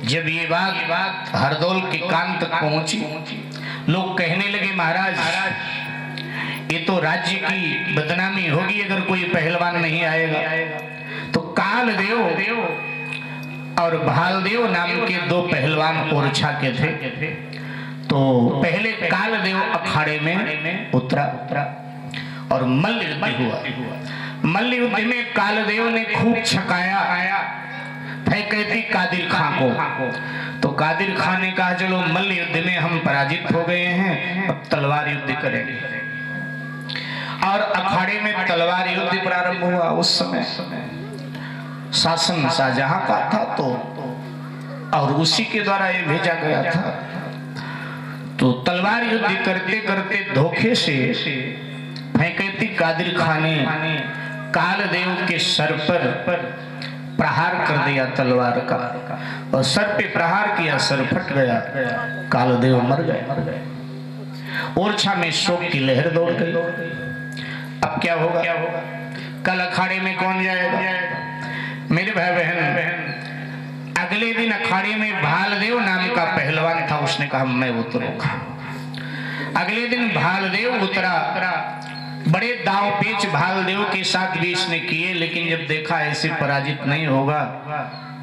जब ये बात हरदौल के कान तक पहुंची, लोग कहने लगे महाराज ये तो राज्य की बदनामी होगी अगर कोई पहलवान नहीं आएगा। तो कालदेव और भालदेव नाम के दो पहलवान ओरछा के थे। तो पहले कालदेव अखाड़े में उतरा और मल्ल युद्ध हुआ। मल्ल युद्ध में कालदेव ने खूब छकाया फैकैती कादिर खां को। तो कादिर खां ने कहा चलो मल्ल युद्ध में हम पराजित हो गए हैं, अब तलवार युद्ध करेंगे। और अखाड़े में तलवार युद्ध प्रारंभ हुआ। उस समय शासन शाहजहां का था तो, और उसी के द्वारा ये भेजा गया था। तो तलवार युद्ध करते करते धोखे से फैकैती कादिर खां ने कालदेव के सर पर प्रहार कर दिया तलवार का, और सर पे प्रहार किया, सर फट गया, कालदेव मर गए। ओरछा में शोक की लहर दौड़ गई। अब क्या होगा? कल अखाड़े में कौन जाएगा? मेरे भाई बहन, अगले दिन अखाड़े में भालदेव नाम का पहलवान था, उसने कहा मैं उतरूंगा। अगले दिन भालदेव उतरा। बड़े दाव पेच भालदेव के साथ भी इसने किए, लेकिन जब देखा ऐसे पराजित नहीं होगा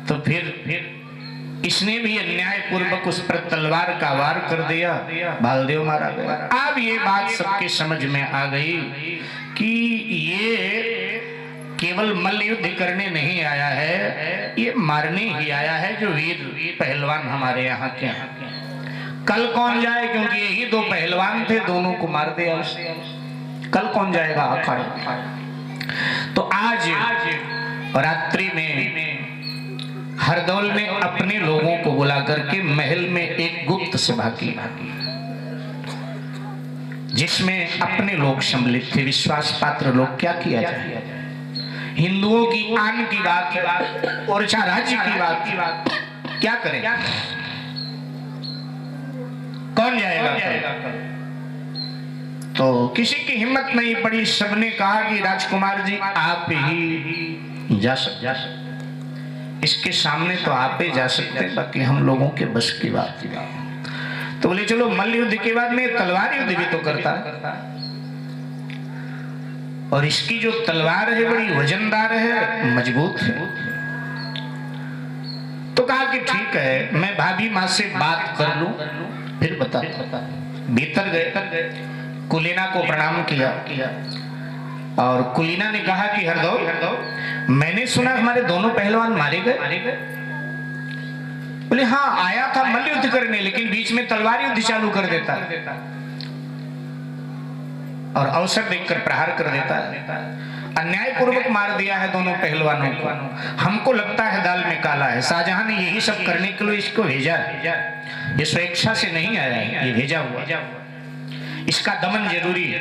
तो फिर इसने भी अन्याय पूर्वक उस पर तलवार का वार कर दिया, बालदेव मारा गया। अब ये बात सबके समझ में आ गई कि ये केवल मल्ल युद्ध करने नहीं आया है, ये मारने ही आया है, जो वीर पहलवान हमारे यहाँ के हैं। कल कौन जाए, क्योंकि यही दो पहलवान थे, दोनों को मार दिया उसने। कल कौन जाएगा अखाड़े? तो आज रात्रि में हरदौल ने अपने लोगों को बुला करके महल में एक गुप्त सभा की, जिसमें अपने लोग सम्मिलित थे, विश्वास पात्र लोग। क्या किया जाए? हिंदुओं की आन की बात, ओरछा राज्य की बात, क्या करें? कौन जाएगा? तो किसी की हिम्मत नहीं पड़ी। सबने कहा कि राजकुमार जी आप ही जा सकते, इसके सामने तो आप ही जा सकते हैं, बाकी हम लोगों के बस की बात नहीं। तो बोले चलो मल्ल युद्ध के बाद में तलवार युद्ध भी तो करता है, और इसकी जो तलवार है बड़ी वजनदार है, मजबूत है। तो कहा कि ठीक है, मैं भाभी माँ से बात कर लूं, फिर बता। भीतर गए, कुलीना को प्रणाम किया, और कुलीना ने कहा कि हरदौल, मैंने सुना हमारे दोनों पहलवान मारे गए। बोले हाँ, आया था मल्ल युद्ध करने, लेकिन बीच में तलवार युद्ध चालू कर देता और अवसर देखकर प्रहार कर देता है। अन्याय पूर्वक मार दिया है दोनों पहलवानों को। हमको लगता है दाल में काला है। शाहजहां ने यही सब करने के लिए इसको भेजा है, ये स्वेच्छा से नहीं आया है, ये भेजा हुआ। इसका दमन जरूरी है।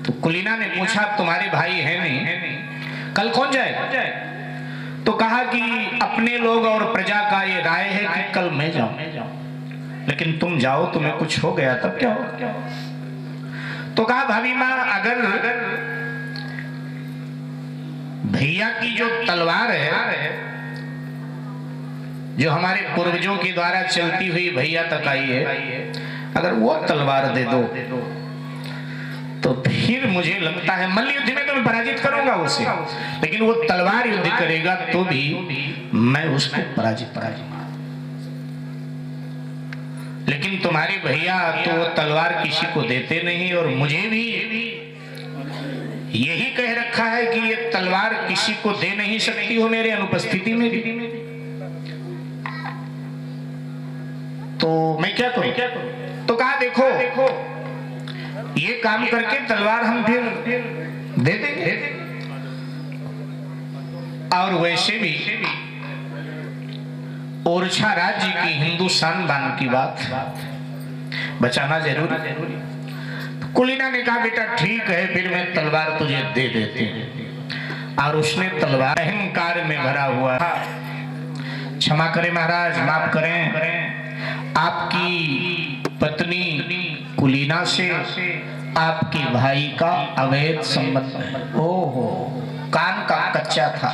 तो कुलीना ने पूछा, तुम्हारे भाई है नहीं, कल कौन जाएगा? तो कहा कि अपने लोग और प्रजा का ये राय है कि कल मैं जाऊं, लेकिन तुम जाओ, तुम्हें कुछ हो गया तब क्या होगा? तो कहा भाभी माँ, अगर भैया की जो तलवार है, जो हमारे पूर्वजों के द्वारा चलती हुई भैया तक आई है, अगर वो तलवार दे दो तो फिर मुझे लगता है मल्ल युद्ध में तो मैं पराजित करूंगा उसे, लेकिन वो तलवार युद्ध करेगा तो भी मैं उसको पराजित। लेकिन तुम्हारे भैया तो तलवार किसी को देते नहीं, और मुझे भी यही कह रखा है कि ये तलवार किसी को दे नहीं सकती हो मेरे अनुपस्थिति में। तो मैं क्या करूं? तो कहा देखो, ये काम करके तलवार हम फिर दे देंगे, और वैसे भी ओरछा राज्य की हिंदू शान बान की बात बचाना जरूरी। कुलीना ने कहा बेटा ठीक है, फिर मैं तलवार तुझे दे देती हूं। और उसने तलवार अहंकार में भरा हुआ, क्षमा करें महाराज, माफ करें, आपकी पत्नी कुलीना से आपके भाई का अवैध संबंध है। ओहो, कान का कच्चा था।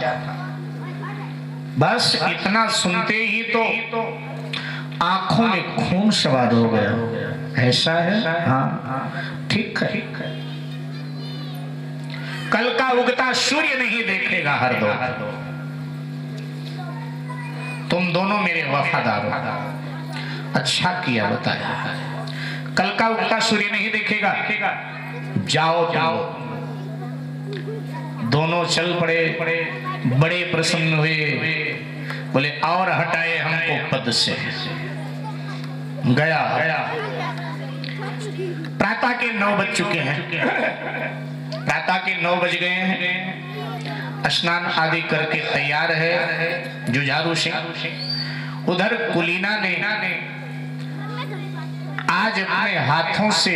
बस इतना सुनते ही तो आंखों में खून सवार हो गया। ऐसा है? हाँ ठीक है। कल का उगता सूर्य नहीं देखेगा हरदौल, तुम दोनों मेरे वफादार हो। अच्छा किया बताया, कल का उगता सूर्य नहीं देखेगा। जाओ। दोनों चल पड़े, बड़े प्रसन्न हुए, बोले और हटाए हमको पद से। गया। प्रातः के 9 बज चुके हैं, प्रातः के 9 बज गए हैं। स्नान आदि करके तैयार है जुझारू सिंह। उधर कुलीना ने आज अपने हाथों से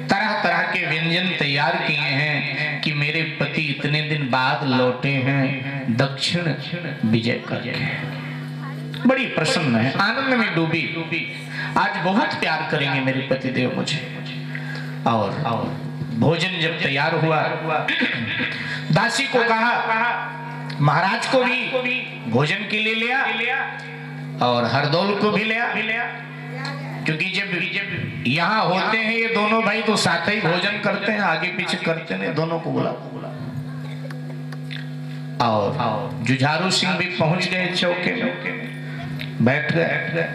तरह तरह के व्यंजन तैयार किए हैं कि मेरे पति इतने दिन बाद लौटे हैं दक्षिण विजय करके। बड़ी प्रसन्न है, आनंद में डूबी। आज बहुत प्यार करेंगे मेरे पति देव मुझे। और भोजन जब तैयार हुआ, दासी को कहा महाराज को भी भोजन के लिए लिया और हरदौल को भी लिया, क्योंकि जब यहाँ होते हैं ये दोनों भाई तो साथ ही भोजन करते हैं, आगे पीछे करते हैं, दोनों को बुला। और जुझारू सिंह भी पहुंच गए चौके में, बैठ गए।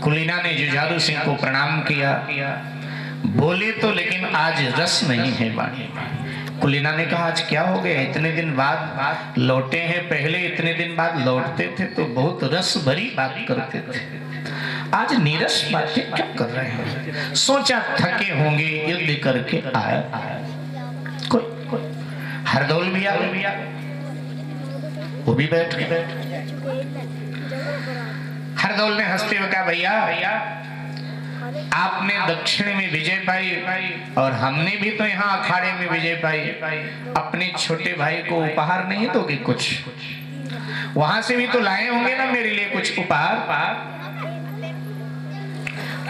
कुलीना ने जुझारू सिंह को प्रणाम किया, बोले तो लेकिन आज रस नहीं है वाणी में। कुलीना ने कहा आज क्या हो गया, इतने दिन बाद लौटे हैं, पहले इतने दिन बाद लौटते थे तो बहुत रस भरी बात करते थे, आज नीरस बातें क्यों कर रहे हैं। सोचा थके होंगे, युद्ध करके आया। कोई हरदौल भी आ गया, वो भी बैठ गए। हरदौल ने हंसते हुए कहा भैया आपने दक्षिण में विजय पाई और हमने भी तो यहाँ अखाड़े में विजय पाई, अपने छोटे भाई को उपहार नहीं दोगे कुछ? वहां से भी तो लाए होंगे ना मेरे लिए कुछ उपहार।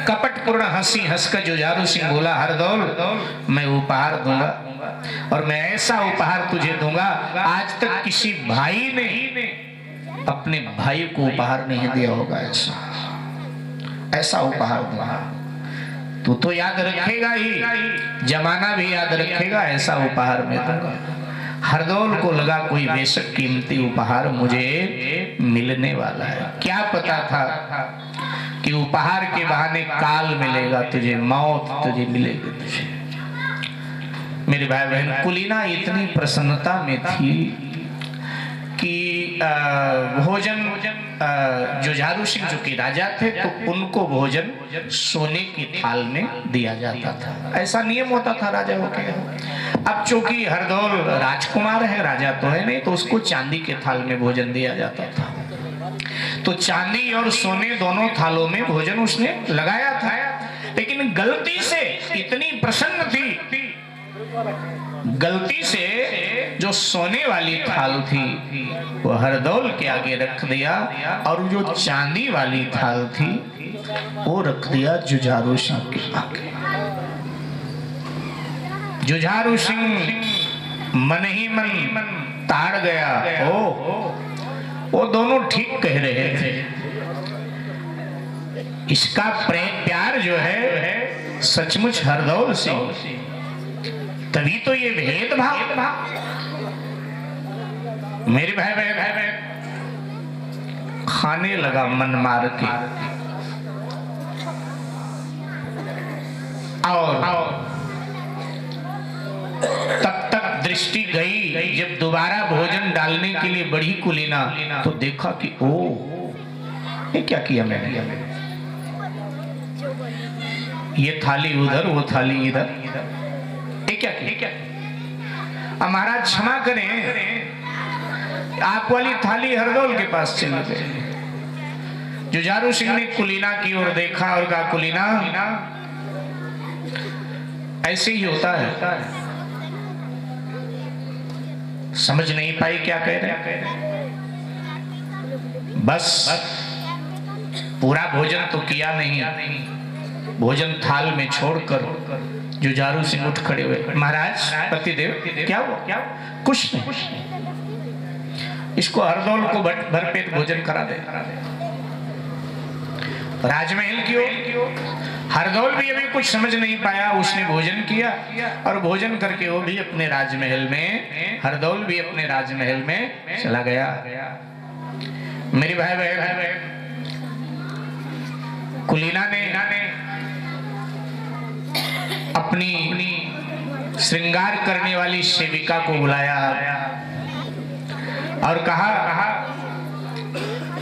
कपटपूर्ण हंसी हंसकर जुझारू सिंह बोला हरदौल मैं उपहार दूंगा और मैं ऐसा उपहार तुझे दूंगा आज तक किसी भाई ने अपने भाई को उपहार नहीं दिया होगा, ऐसा उपहार दूंगा। तू तो याद रखेगा ही, जमाना भी याद रखेगा, ऐसा उपहार मैं दूंगा। हरदौल को लगा कोई बेशक कीमती उपहार मुझे मिलने वाला है। क्या पता था कि उपहार के बहाने काल मिलेगा तुझे, मौत तुझे मिलेगी तुझे। मेरे भाई बहन, कुलीना इतनी प्रसन्नता में थी कि भोजन जुझारू सिंह जो कि राजा थे तो उनको भोजन सोने की थाल में दिया जाता था, ऐसा नियम होता था राजाओं के। अब चूंकि हरदौल राजकुमार है, राजा तो है नहीं, तो उसको चांदी के थाल में भोजन दिया जाता था। तो चांदी और सोने दोनों थालों में भोजन उसने लगाया था, लेकिन गलती से इतनी प्रसन्न थी, गलती से जो सोने वाली थाल थी वो हरदौल के आगे रख दिया और जो चांदी वाली थाल थी वो रख दिया जुझारू सिंह के आगे। जुझारू सिंह मन ही मन ताड़ गया। वो दोनों ठीक कह रहे थे, इसका प्रेम प्यार जो है सचमुच हरदौल सिंह, तभी तो ये भेदभाव। मेरे भाई खाने लगा मन मार के और तब तक दृष्टि गई, जब दोबारा भोजन डालने के लिए बढ़ी कुलीना तो देखा कि ओ ये क्या किया मैंने, ये थाली उधर वो थाली इधर, ये क्या किया। महाराज क्षमा करें, आप वाली थाली हरदौल के पास चले गए। जुझारू सिंह ने कुलीना की ओर देखा और कहा कुलीना ऐसे ही होता है, समझ नहीं पाई क्या कह रहे। बस पूरा भोजन तो किया नहीं, भोजन थाल में छोड़कर जुझारू सिंह उठ खड़े हुए। महाराज पतिदेव क्या हुआ? कुछ नहीं, इसको हरदौल को भरपेट भोजन करा दे। राजमहल की ओर हरदौल भी अभी कुछ समझ नहीं पाया, उसने भोजन किया और भोजन करके वो भी अपने राजमहल में, हरदौल भी अपने राजमहल में चला गया। मेरे भाई बहन, कुलीना ने अपनी श्रृंगार करने वाली सेविका को बुलाया और कहा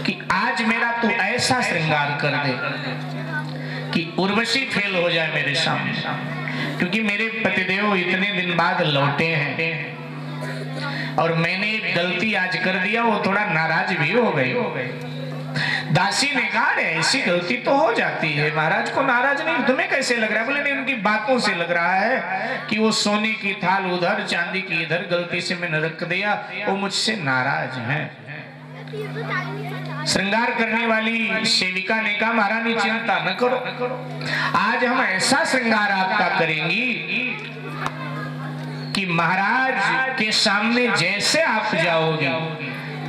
कि आज मेरा तू ऐसा श्रृंगार कर दे कि उर्वशी फेल हो जाए मेरे सामने, क्योंकि मेरे पतिदेव इतने दिन बाद लौटे हैं और मैंने एक गलती आज कर दिया, वो थोड़ा नाराज भी हो गई। दासी ने कहा ऐसी गलती तो हो जाती है, महाराज को नाराज नहीं, तुम्हें कैसे लग रहा है? बोले नहीं, उनकी बातों से लग रहा है कि वो सोने की थाल उधर चांदी की इधर गलती से मैंने रख दिया, वो मुझसे नाराज हैं। श्रृंगार करने वाली सेविका ने कहा महारानी चिंता न करो, आज हम ऐसा श्रृंगार आपका करेंगी कि महाराज के सामने जैसे आप जाओगे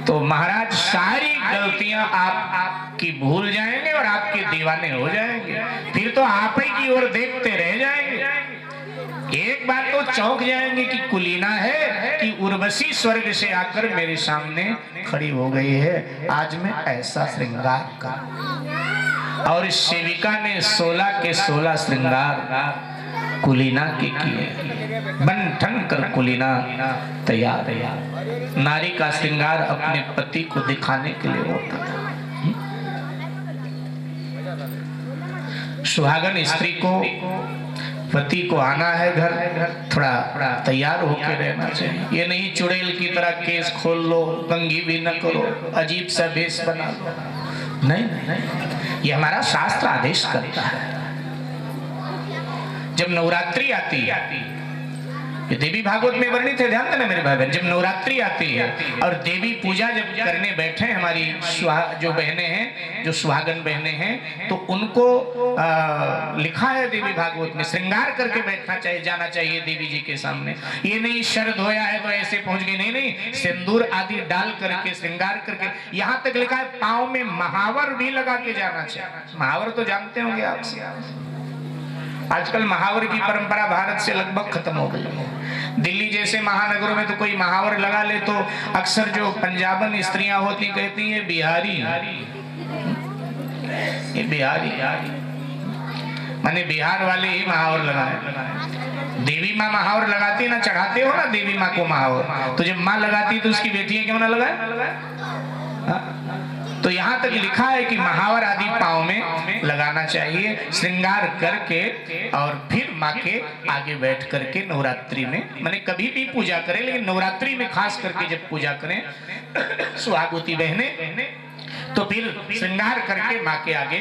तो महाराज सारी गलतियां आपकी भूल जाएंगे और आपके दीवाने हो जाएंगे, फिर तो आप ही की ओर देखते रह जाएंगे। एक बात तो चौंक जाएंगे कि कुलीना है कि उर्वशी स्वर्ग से आकर मेरे सामने खड़ी हो गई है, आज मैं ऐसा श्रृंगार कर। और इस सेविका ने 16 के 16 श्रृंगार कुलीना के किए, बन ठन कर कुलीना तैयार। नारी का श्रृंगार अपने पति को दिखाने के लिए होता था। सुहागन स्त्री को पति को आना है घर, थोड़ा तैयार होकर रहना चाहिए। ये नहीं चुड़ैल की तरह केस खोल लो, कंघी भी न करो, अजीब सा भेष बना लो। नहीं, ये हमारा शास्त्र आदेश करता है। जब नवरात्रि आती है, ये देवी भागवत में वर्णित है, ध्यान देना मेरे भाई बहन। जब नवरात्रि आती है और देवी पूजा जब करने बैठे हमारी जो बहनें हैं, जो सुहागन बहनें हैं, तो उनको लिखा है देवी भागवत में, श्रृंगार करके बैठना चाहिए, जाना चाहिए देवी जी के सामने। ये नहीं शर धोया है तो ऐसे पहुंच गए, नहीं, सिंदूर आदि डाल करके श्रृंगार करके। यहाँ तक लिखा है पाँव में महावर भी लगा के जाना चाहिए। महावर तो जानते होंगे आप। आजकल महावर की परंपरा भारत से लगभग खत्म हो गई है। दिल्ली जैसे महानगरों में तो कोई महावर लगा ले तो अक्सर जो पंजाबन स्त्रियां होती कहती है बिहारी, ये बिहारी, माने बिहार वाले ही महावर लगाए। देवी माँ महावर लगाती ना, चढ़ाते हो ना देवी माँ को महावर, तो जब माँ लगाती तो उसकी बेटियां क्यों ना लगाए? तो यहाँ तक लिखा है कि महावर आदि पाँव में लगाना चाहिए, श्रृंगार करके और फिर माँ के आगे बैठ करके नवरात्रि में, माने कभी भी पूजा करें, लेकिन नवरात्रि में खास करके जब पूजा करें सुहागवती बहनें, तो फिर श्रृंगार करके माँ के आगे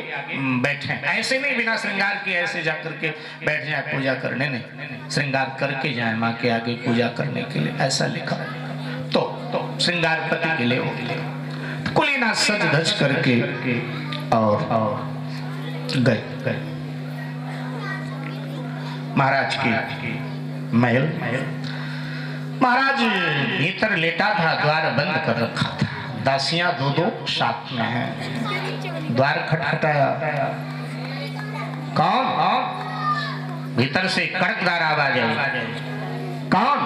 बैठे। ऐसे नहीं बिना श्रृंगार के ऐसे जाकर के बैठ जाए पूजा करने, नहीं, श्रृंगार करके जाए माँ के आगे पूजा करने के लिए, ऐसा लिखा है। तो श्रृंगार पति के लिए हो। कुलीना सज धज करके और गए महाराज की महल। महाराज भीतर लेटा था, द्वार बंद कर रखा था, दासियां दो साथ में हैं। द्वार खटखटाया, कौन? भीतर से कड़कदार आवाज आई, कौन?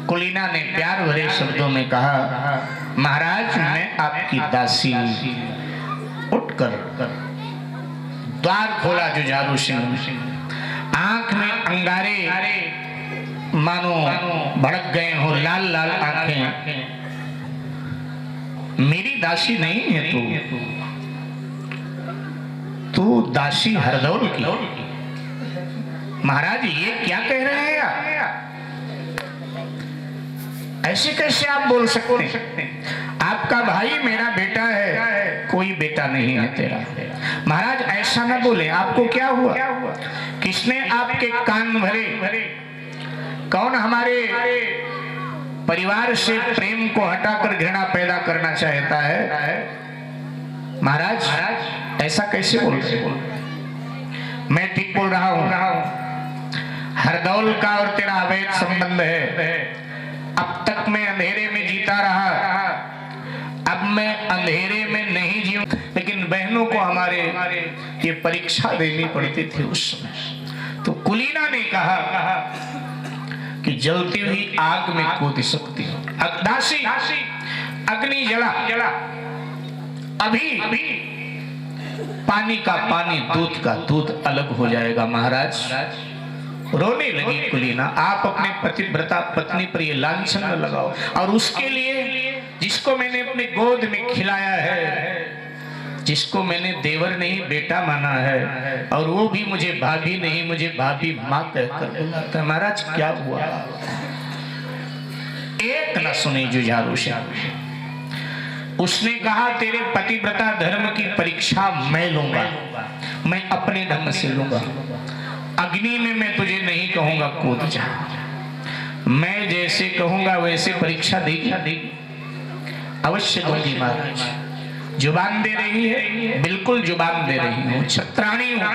कुलीना ने प्यार भरे शब्दों में कहा, महाराज मैं आपकी दासी। उठकर द्वार खोला जुझारू सिंह, आंख में अंगारे मानो भड़क गए हो, लाल लाल आंखें। मेरी दासी नहीं है तू दासी हरदौल की। महाराज ये क्या कह रहे हैं आप? ऐसे कैसे आप बोल सकते हैं? आपका भाई मेरा बेटा है, कोई बेटा नहीं है तेरा। महाराज ऐसा ना बोले, आपको क्या हुआ? किसने आपके कान भरे? कौन हमारे परिवार से प्रेम को हटाकर घृणा पैदा करना चाहता है? महाराज ऐसा कैसे बोलते? मैं ठीक बोल रहा हूं। हरदौल का और तेरा अवैध संबंध है। अब तक मैं अंधेरे में जीता रहा, अब मैं अंधेरे में नहीं जीऊं। लेकिन बहनों को हमारे ये परीक्षा देनी पड़ती थी उस समय। तो कुलीना ने कहा कि जलती हुई आग में कूद सकती हो। दासी अग्नि जला, अभी पानी का पानी, दूध का दूध अलग हो जाएगा। महाराज रोने लगी कुलीना, आप अपने पतिव्रता पत्नी पर ये लांछन न लगाओ। और उसके लिए जिसको मैंने अपनी गोद में खिलाया है, जिसको मैंने देवर नहीं बेटा माना है, और वो भी मुझे भाभी नहीं, मुझे भाभी माँ कहकर बुलाता। महाराज क्या हुआ? एक न सुनी जुझारू सिंह। उसने कहा तेरे पतिव्रता धर्म की परीक्षा मैं लूंगा, मैं अपने ढंग से लूंगा। अग्नि में मैं तुझे नहीं कहूंगा कूद जा, मैं जैसे कहूंगा वैसे परीक्षा देगी, अवश्य दूंगी। महाराज जुबान दे रही है, बिल्कुल जुबान दे रही हूँ, छत्राणी हूँ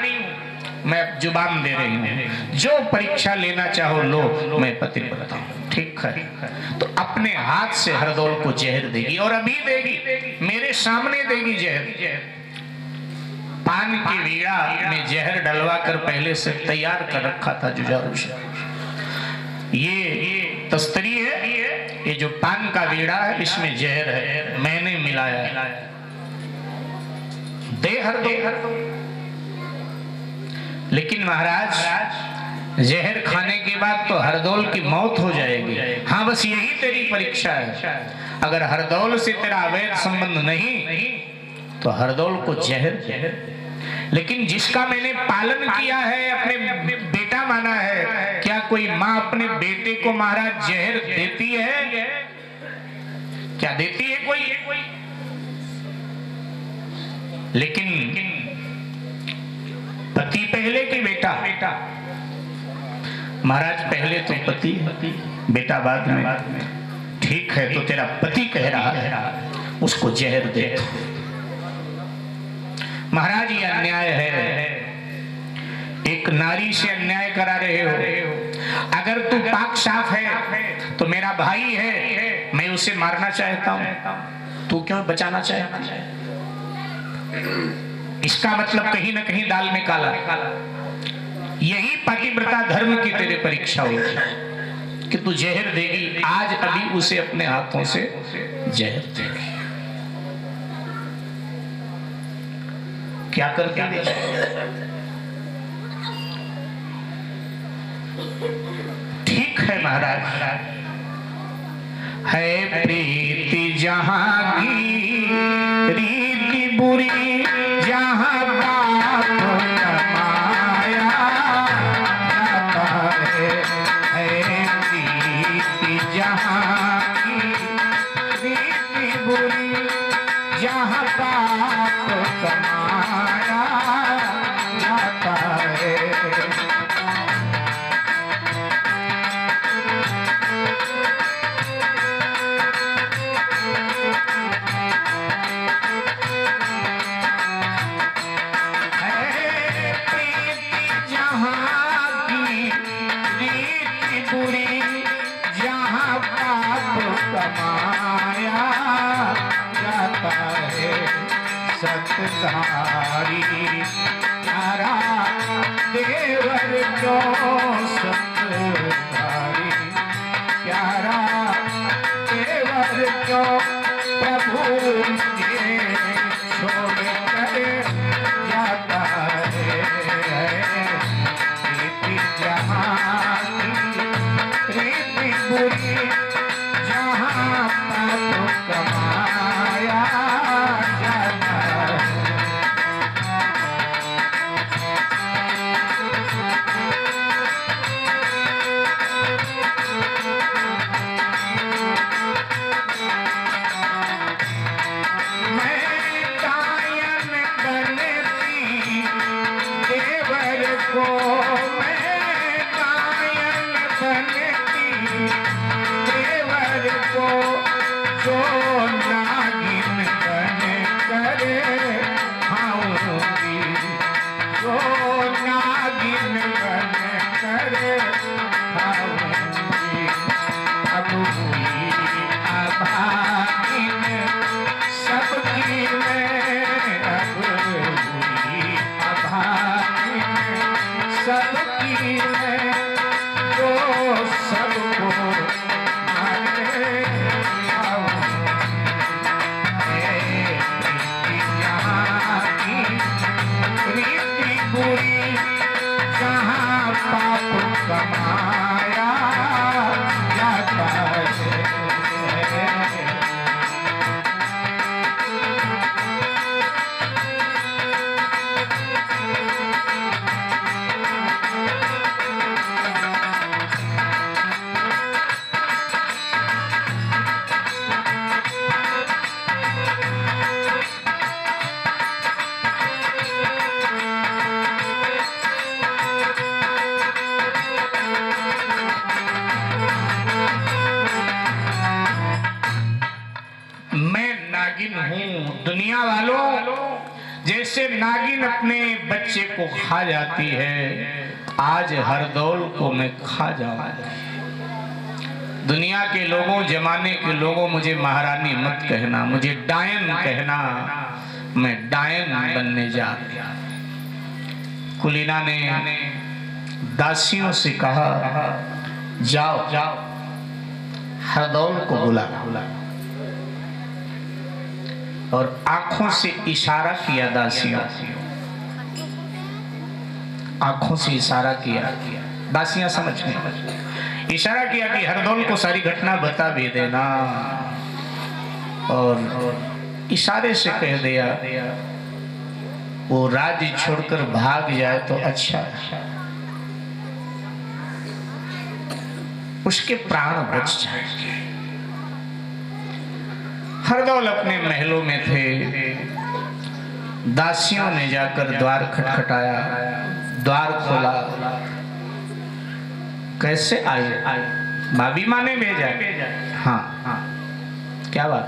मैं, जुबान दे रही हूँ। जो परीक्षा लेना चाहो लो, मैं पतिव्रता हूँ। ठीक है, तो अपने हाथ से हरदौल को जहर देगी, और अभी देगी, मेरे सामने देगी जहर। पान की वीड़ा में जहर डलवा कर पहले से तैयार कर रखा था जुझारू शाह। ये तस्तरी है, ये जो पान का वीड़ा है इसमें जहर है, मैंने मिलाया है। दे हर दो। लेकिन महाराज जहर खाने के बाद तो हरदौल की मौत हो जाएगी। हाँ, बस यही तेरी परीक्षा है। अगर हरदौल से तेरा अवैध संबंध नहीं तो हरदौल को जहर। लेकिन जिसका मैंने पालन किया है, अपने बेटा माना है, क्या कोई माँ अपने बेटे को महाराज जहर देती है? क्या देती है कोई? लेकिन पति पहले कि बेटा? महाराज पहले तो पति, बेटा बाद में। ठीक है, तो तेरा पति कह रहा है उसको जहर दे। महाराज ये अन्याय है, एक नारी से अन्याय करा रहे हो। अगर तू पाक साफ है तो मेरा भाई है, मैं उसे मारना चाहता हूं, तू क्यों बचाना चाहता है? इसका मतलब कहीं ना कहीं दाल में काला। यही पतिव्रता धर्म की तेरे परीक्षा होगी कि तू जहर देगी। आज अभी उसे अपने हाथों से जहर देगी। क्या करते हैं? ठीक है महाराज, है प्रीति जहां की रीति बुरी, जहां बाप कमाया जाता है प्रीति जहां की रीति बुरी, जहां बाप कमाया जाता है। सतधारी प्यारा देवर जो सतधारी प्यारा देवर जो प्रभु के छोड़ कर जाता है। प्रीति जहाँ की प्रीति बुरी, जहाँ पाप कमाया जाता है। दुनिया वालों, जैसे नागिन अपने बच्चे को खा जाती है, आज हरदौल को मैं खा जाऊंगा। दुनिया के लोगों, जमाने के लोगों, मुझे महारानी मत कहना, मुझे डायन कहना। मैं डायन बनने जा रहा। कुलीना ने दासियों से कहा, जाओ जाओ हरदौल को बुला। और आंखों से इशारा किया, दासियों आंखों से इशारा किया, दासियां समझ गई। इशारा किया कि हरदौल को सारी घटना बता भी देना, और इशारे से कह दिया वो राज्य छोड़कर भाग जाए तो अच्छा, उसके प्राण बच जाएंगे। हरदौल अपने महलों में थे। दासियों ने जाकर द्वार खटखटाया, द्वार खोला। कैसे आए? भाभी माँ ने भेजा। हाँ हाँ, क्या बात?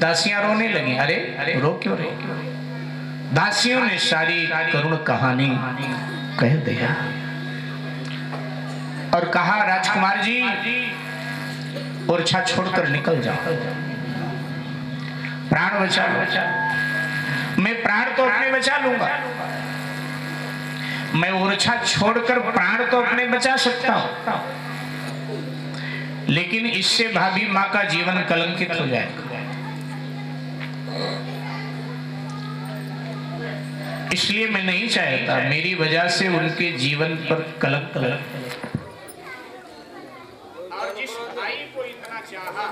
दासियां रोने लगी। अरे रो क्यों रही? दासियों ने सारी करुण कहानी कह दिया और कहा, राजकुमार जी ओरछा छोड़कर निकल जाओ, प्राण बचा लो। मैं प्राण तो अपने बचा लूंगा, मैं ओरछा छोड़कर प्राण तो अपने बचा सकता हूं, लेकिन इससे भाभी माँ का जीवन कलंकित हो जाएगा। इसलिए मैं नहीं चाहता मेरी वजह से उनके जीवन पर कलंक लगे। और जिस भाई को इतना चाहा,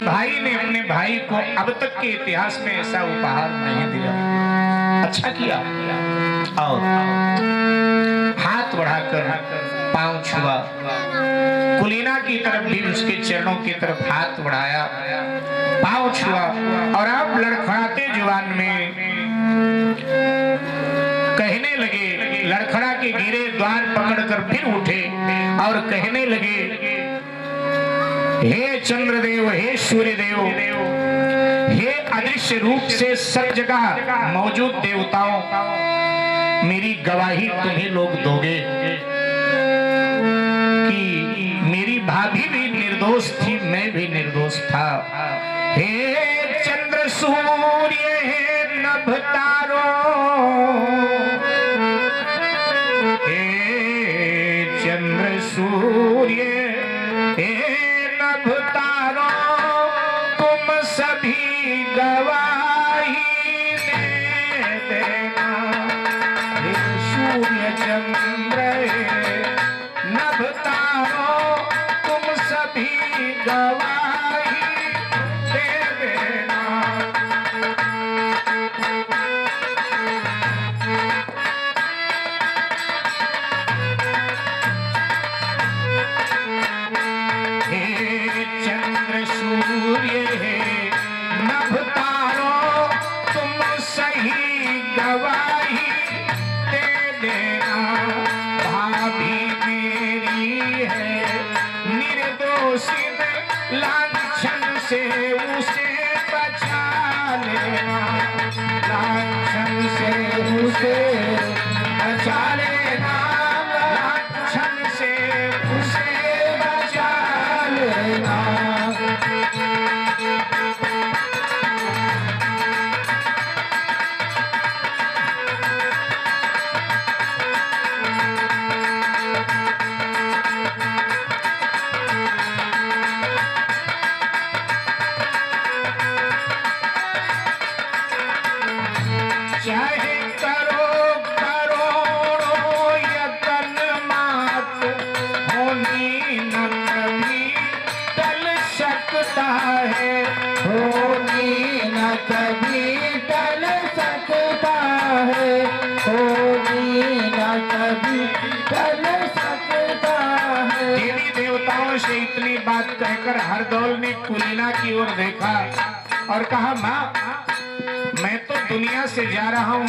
भाई ने अपने भाई को अब तक के इतिहास में ऐसा उपहार नहीं दिया। अच्छा किया। और हाथ बढ़ाकर पांव छुआ, कुलीना की तरफ भी उसके चरणों की तरफ हाथ बढ़ाया, पांव छुआ, और आप लड़खड़ाते जुबान में कहने लगे, लड़खड़ा के गिरे द्वार पकड़कर फिर उठे और कहने लगे, हे चंद्रदेव, हे सूर्यदेव, हे अदृश्य रूप से सब जगह मौजूद देवताओं, मेरी गवाही तुम्हें लोग दोगे कि मेरी भाभी भी निर्दोष थी, मैं भी निर्दोष था। हे चंद्र सूर्य, हे नभ तारों, हे चंद्र सूर्य, हे तारों, तुम सभी गवाही दे देना। हे सूर्य चंद्र नभ तारों, तुम सभी गवाही दे देना। लांछन से उसे बचा लेना, लांछन से उसे बचा लेना, लांछन से उसे बचा लेना। चाहे करो करोड़ों यतन मात, होनी न कभी टल सकता है, होनी न कभी टल सकता है, होनी न कभी टल सकता है। देवी देवताओं से इतनी बात कहकर हरदौल ने कुलीना की ओर देखा और कहा, माँ मैं दुनिया से जा रहा हूं,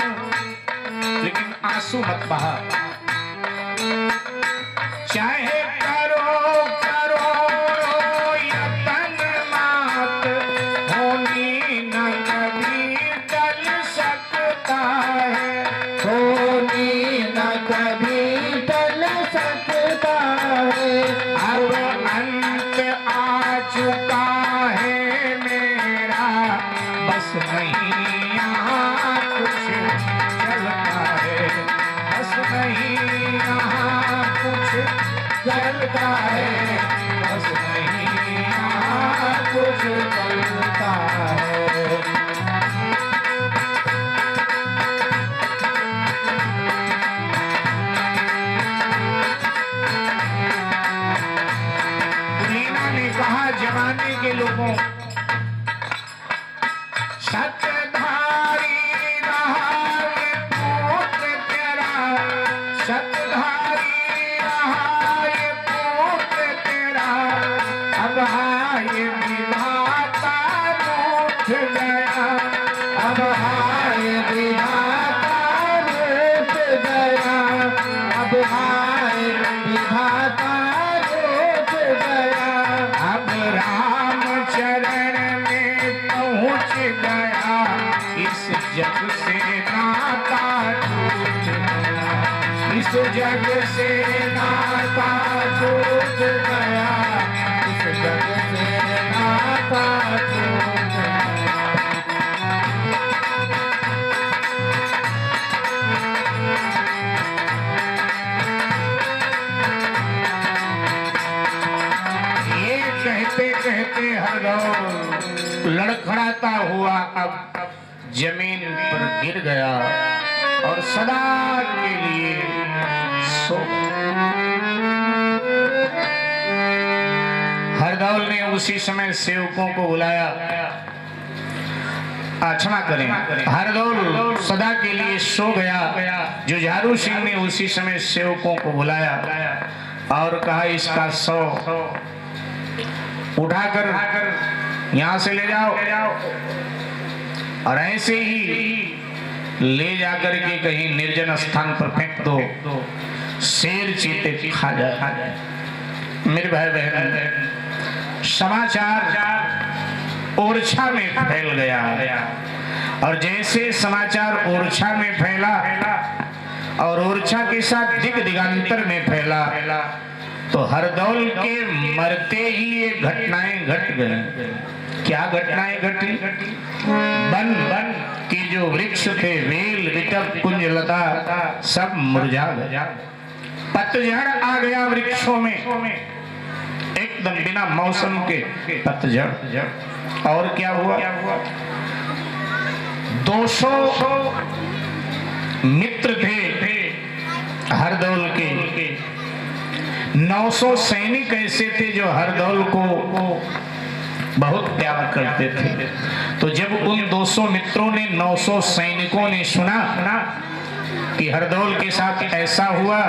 लेकिन आंसू मत बहा। चाहे करो करो यतन मात, होनी न कभी टल सकता है, होनी न कभी टल सकता है। अब अंत आ चुका है मेरा, बस नहीं यहाँ कुछ चलता है, बस नहीं यहाँ कुछ चलता है, बस नहीं यहाँ कुछ चलता है। लीना ने कहा जमाने के लोगों, सतधारी रहा ये पुत्र तेरा, सतधारी रहा ये पुत्र तेरा, अब हाय विधाता रूठ गया, अब हाय विधाता रूठ गया, अब हाय विधाता रूठ गया। अब राम चरण में पहुंच गया, इस जग से नाता टूट गया, इस जग से नाता टूट गया, इस जग से नाता टूट गया। ये कहते कहते हरदौल लड़खड़ाता हुआ अब जमीन पर गिर गया और सदा के लिए सो गया। हरदौल ने उसी समय सेवकों को बुलाया, क्षमा करें, हरदौल सदा के लिए सो गया। जुझारू सिंह ने उसी समय सेवकों को बुलाया और कहा इसका सौ उठाकर यहां से ले जाओ और ऐसे ही ले जाकर के कहीं निर्जन स्थान पर फेंक दो, शेर चीते खा जाए। मेरे भाई बहन, समाचार ओरछा में फैल गया और जैसे समाचार ओरछा में फैला और ओरछा के साथ दिग दिगांतर में फैला, तो हरदौल के मरते ही ये घटनाएं घट गई। क्या घटनाएं घटी? वन की जो वृक्ष थे, वेल विटप कुंज लता, सब मुरझा गया। पतझड़ आ गया वृक्षों में, एकदम बिना मौसम के पतझड़। और क्या हुआ? 200 मित्र थे हरदौल के, 900 सैनिक ऐसे थे जो हरदौल को बहुत प्यार करते थे। तो जब उन 200 मित्रों ने 900 सैनिकों ने सुना कि हरदौल के साथ ऐसा हुआ,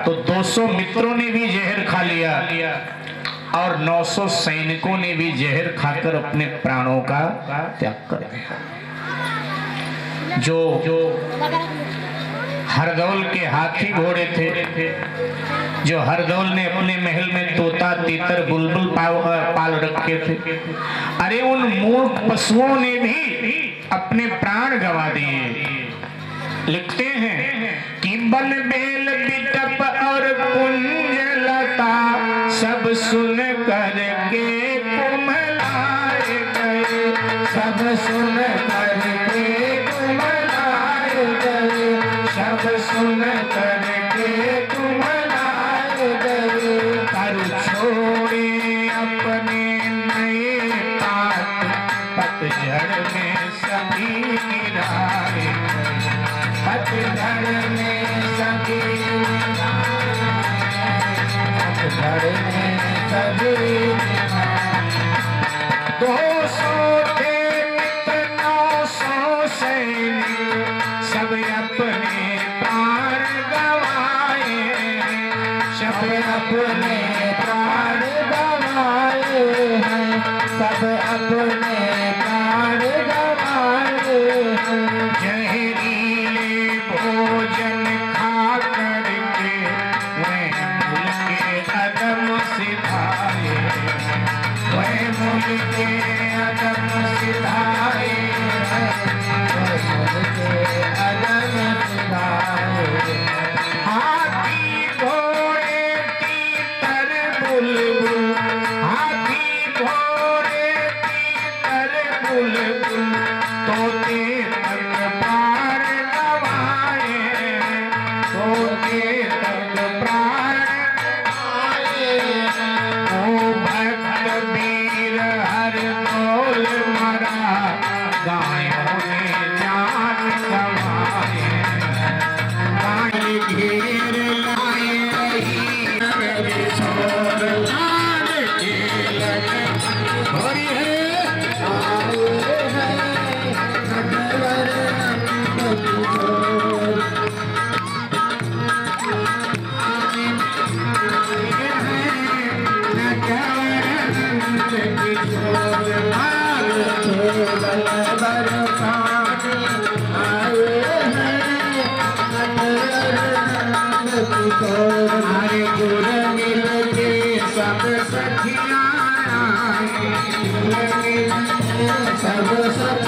तो 200 मित्रों ने भी जहर खा लिया और 900 सैनिकों ने भी जहर खाकर अपने प्राणों का त्याग कर दिया। जो हरदौल के हाथी घोड़े थे, जो हरदौल ने अपने महल में तोता तीतर बुलबुल पाल रखे थे, अरे उन मूर्ख पशुओं ने भी अपने प्राण गंवा दिए। लिखते हैं कि बन बेल बिटप और कुंज लता सब सुन करके कुम्हलाए गए, सब सुन करके कुम्हलाए गए, सब सुन करके कुम्हलाए गए। कर छोड़े अपने नए पात, पतझड़ में सभी गिराए गए, पतझड़ में सभी, पतझड़ में सभी। 200 थे मित्र 900 सैनिक, सब अपने प्राण गवाए, सब अपने प्राण गवाए हैं, सब अपने प्राण गवाए हैं। जय में जान गवाए पानी घेर लाए रही छोड़ जान के लगे हरि हमारे गुर मिल के सब सखियाँ सब